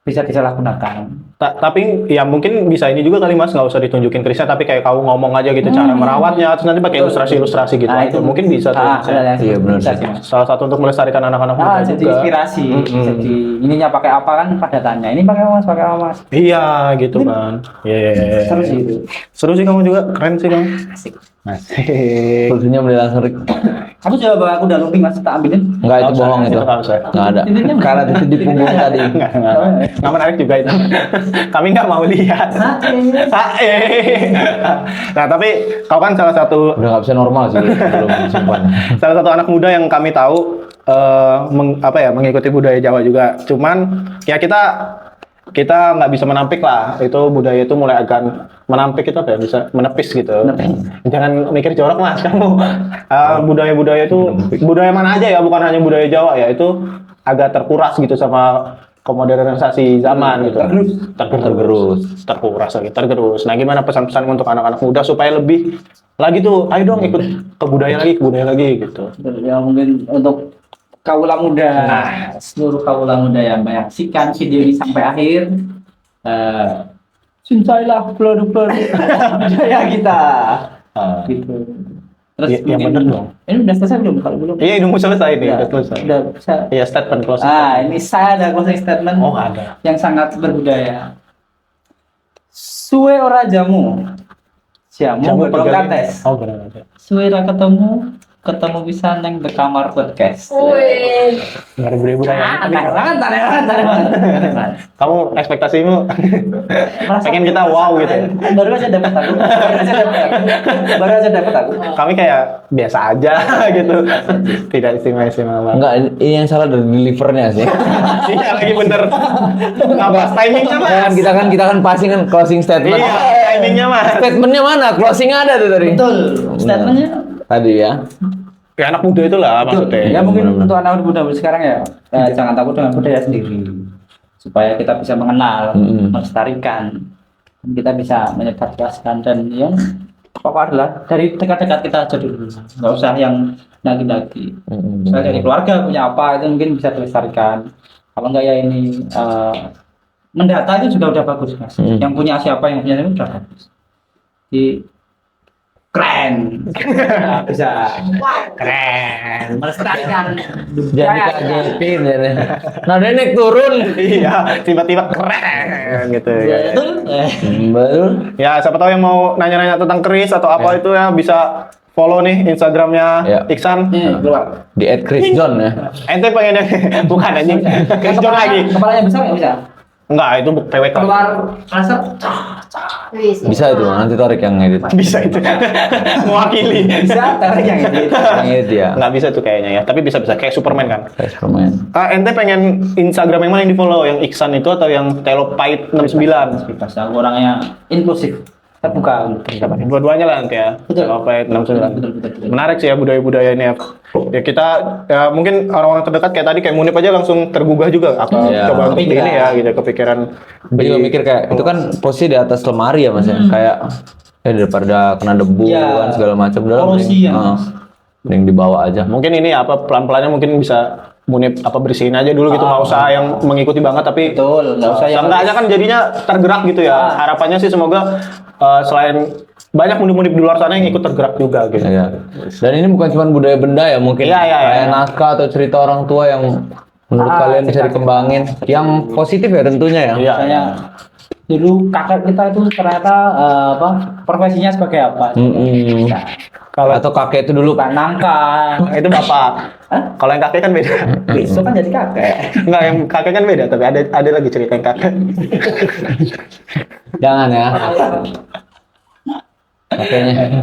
bisa disalahgunakan. Tapi ya mungkin bisa ini juga kali Mas, nggak usah ditunjukin Chrisnya, tapi kayak kau ngomong aja gitu cara merawatnya, terus nanti pakai ilustrasi-ilustrasi gitu. Nah, itu mungkin bisa tuh. Mas, ya. Iya, benar bisa sih. sih, Mas. Salah satu untuk melestarikan anak-anak muda Jadi juga. inspirasi. Mm-mm. Jadi ininya pakai apa kan pada tanya. Ini pakai apa, Mas? Pakai apa, Mas? Iya gitu kan. Iya. Seru sih itu. Seru sih kamu juga, keren sih kamu. Asik. Asik. Solusinya beli langsung Rick. Kamu coba bawa aku udah lumping, Mas, tak ambilin. Enggak itu Nggak usah, bohong itu. nggak usah. Enggak ada. Intinya Karena itu di punggung tadi. Nggak menarik juga itu. Kami nggak mau lihat. Nah tapi kau kan salah satu Udah nggak bisa normal sih belum simpan. salah satu anak muda yang kami tahu mengikuti budaya Jawa juga. Cuman ya kita kita nggak bisa menampik lah. Itu budaya itu mulai akan menampik itu apa ya? Bisa menepis gitu. Jangan mikir jorok mas, kamu. Budaya-budaya itu budaya mana aja ya, bukan hanya budaya Jawa ya. Itu agak terkuras gitu sama kemodernisasi zaman gitu. Terkuras lagi, tergerus. Nah, gimana pesan-pesan untuk anak-anak muda supaya lebih lagi tuh, ayo dong ikut ke budaya lagi gitu. Ya mungkin untuk kaula muda, seluruh kaula muda yang menyaksikan video ini sampai akhir, cintailah produk-produk budaya kita. Gitu. Terus Yang bener dong. Ini udah selesai belum? Kalau belum? Iya, udah mau selesai nih, Ya, udah selesai. udah bisa. Iya, statement closing. Ini saya ada closing statement. Oh, ada. Yang sangat berbudaya. Suwe ora jamu. Jamu berkates. Oh, benar. Suwe ra ketemu bisa neng The Kamar Podcast. Wih. Nggak ada budaya. Tahan. Kamu ekspektasimu pengen kita wow gitu ya? Baru aja dapat aku. Baru aja dapat aku. Kami kayak biasa aja gitu. Tidak istimewa banget. Enggak, ini yang salah dari delivernya sih. Iya lagi bener. Apa timingnya mas? kita kan passing kan closing statement. Iya, timingnya mas. Statementnya mana? Closing ada tuh tadi. Betul. Statementnya Tadi ya. Ya anak muda itulah maksudnya. ya mungkin untuk anak muda sekarang ya, jangan takut dengan budaya sendiri supaya kita bisa mengenal, melestarikan, kita bisa menyebarluaskan dan yang pokok adalah dari dekat-dekat kita aja dulu, nggak usah yang lagi-lagi. Misalnya dari keluarga punya apa itu mungkin bisa dilestarikan. Kalau enggak ya ini mendata itu juga udah bagus mas. Yang punya siapa yang punya itu udah bagus. Di keren, nah, bisa keren, melestarikan Jadi kagetin ya. Nah, dia naik turun. Iya, tiba-tiba keren gitu. ya, itu Baru Ya, siapa tahu yang mau nanya-nanya tentang keris atau apa itu ya bisa follow nih Instagramnya Iksan. keluar. di @chrisjohn ya. Ente pengen yang bukan anjing. Chris John lagi. Kepalanya besar nggak bisa? Enggak, itu PWK. Keluar laser. Bisa itu, nanti Tarik yang ngedit. Bisa itu. Mewakili. Bisa, tarik yang ini. Yang ngedit ya. Nggak bisa tuh kayaknya ya, tapi bisa kayak Superman kan. Kayak Superman. Ente pengen Instagram yang mana yang di follow? Yang Iksan itu atau yang Telopait 69? Bebas, aku orangnya inklusif, terbuka. Dua-duanya lah nanti ya. Betul. Telopait 69. Betul. Menarik sih ya budaya-budaya ini ya. Ya kita ya mungkin orang-orang terdekat kayak tadi kayak Munib aja langsung tergugah juga apa Iya. coba untuk Kepikiran. ini ya gitu kepikiran. Gue juga mikir kayak itu kan posisi di atas lemari ya Mas ya. Kayak daripada kena debu Iya. kan segala macam Korosi ya. mending dibawa aja. Mungkin ini apa pelan-pelannya mungkin bisa Munib apa bersihin aja dulu gitu, nggak usah yang mengikuti banget tapi Betul, nggak usah yang seenggaknya kan jadinya tergerak gitu ya. Harapannya sih semoga selain banyak munib-munib di luar sana yang ikut tergerak juga gitu. Iya. Dan ini bukan cuma budaya benda ya, mungkin Iya, kayak iya. naskah atau cerita orang tua yang menurut kalian bisa dikembangin, yang positif ya tentunya ya. Iya. Misalnya dulu kakak kita itu ternyata profesinya sebagai apa? Nah, Kalau Atau kakek itu dulu bukan nangka. itu bapak. Kalau yang kakek kan beda. Besok kan jadi kakek. Enggak, yang kakek kan beda, tapi ada lagi cerita yang kakek. jangan ya.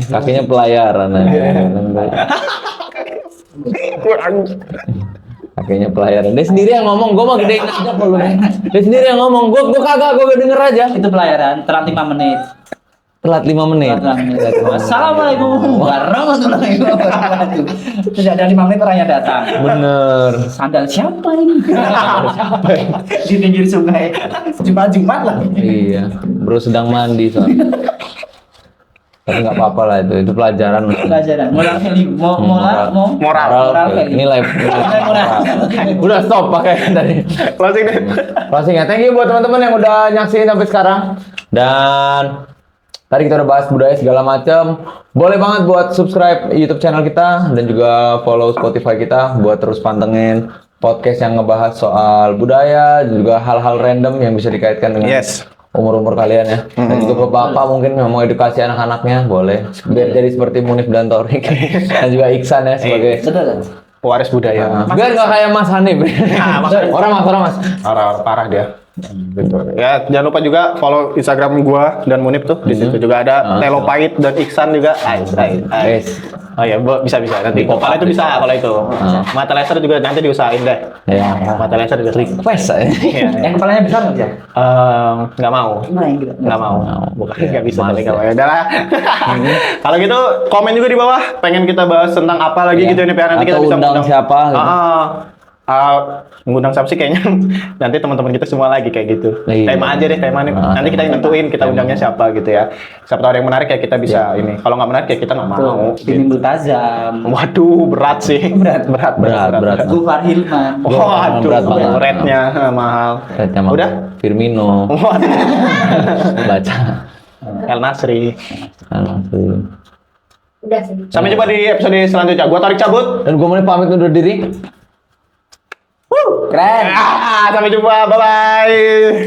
Kakeknya pelayaran aja. Kakeknya pelayaran. Dia sendiri yang ngomong, gue mah gedein aja kalau lu. Dia sendiri yang ngomong, gue kagak, gue denger aja. Itu pelayaran, telat 5 menit. Telat 5 menit. Assalamualaikum warahmatullahi wabarakatuh. Tidak ada 5 menit orangnya datang. Bener. Sandal siapa ini? Di pinggir sungai. Jumat lah. Iya, bro sedang mandi soalnya. Tapi nggak apa-apa lah itu pelajaran. Pelajaran. Moral value. Moral. Moral value. ini live. Udah stop pakai tadi. Closing deh. Closing ya. Thank you buat teman-teman yang udah nyaksiin sampai sekarang. Dan tadi kita udah bahas budaya segala macam. Boleh banget buat subscribe YouTube channel kita dan juga follow Spotify kita buat terus pantengin podcast yang ngebahas soal budaya dan juga hal-hal random yang bisa dikaitkan dengan umur-umur kalian ya. Dan juga bapak mungkin yang mau edukasi anak-anaknya boleh. Biar jadi seperti Munif dan Torik dan juga Iksan ya sebagai Pewaris budaya. biar nggak kayak Mas Hanif. Orang mas. Orang parah dia. Gitu. Ya, jangan lupa juga follow Instagram gua dan Munib tuh. Di situ juga ada Telo Pait dan Iksan juga. Guys, Oh iya, bisa nanti. Kalau itu bisa, kalau itu. Mata laser juga nanti diusahain deh. ya Mata laser juga. request saya. Iya. Yang kepalanya besar nggak ya? Nggak mau. Nggak mau. Bukan nggak bisa tapi nggak mau. Ya udahlah. Kalau gitu komen juga di bawah. Pengen kita bahas tentang apa lagi gitu nih. Nanti kita Atau bisa undang siapa gitu. Ngundang siapa sih kayaknya nanti teman-teman kita semua lagi kayak gitu. Iya. Tema aja deh, tema nih. Nanti kita yang nentuin kita undangnya siapa gitu ya. Siapa tahu ada yang menarik ya kita bisa ini. Kalau nggak menarik ya kita nggak mau. Ini Multazam. Waduh, berat sih. Berat. Gufar Hilman. Waduh, berat banget. rate-nya mahal. Rate-nya mahal. Udah? Firmino Waduh. baca. El Nasri. Udah sih. Sampai jumpa di episode selanjutnya. Gua Tarik cabut. Dan gue mau pamit undur diri. Keren. Sampai jumpa. Bye bye.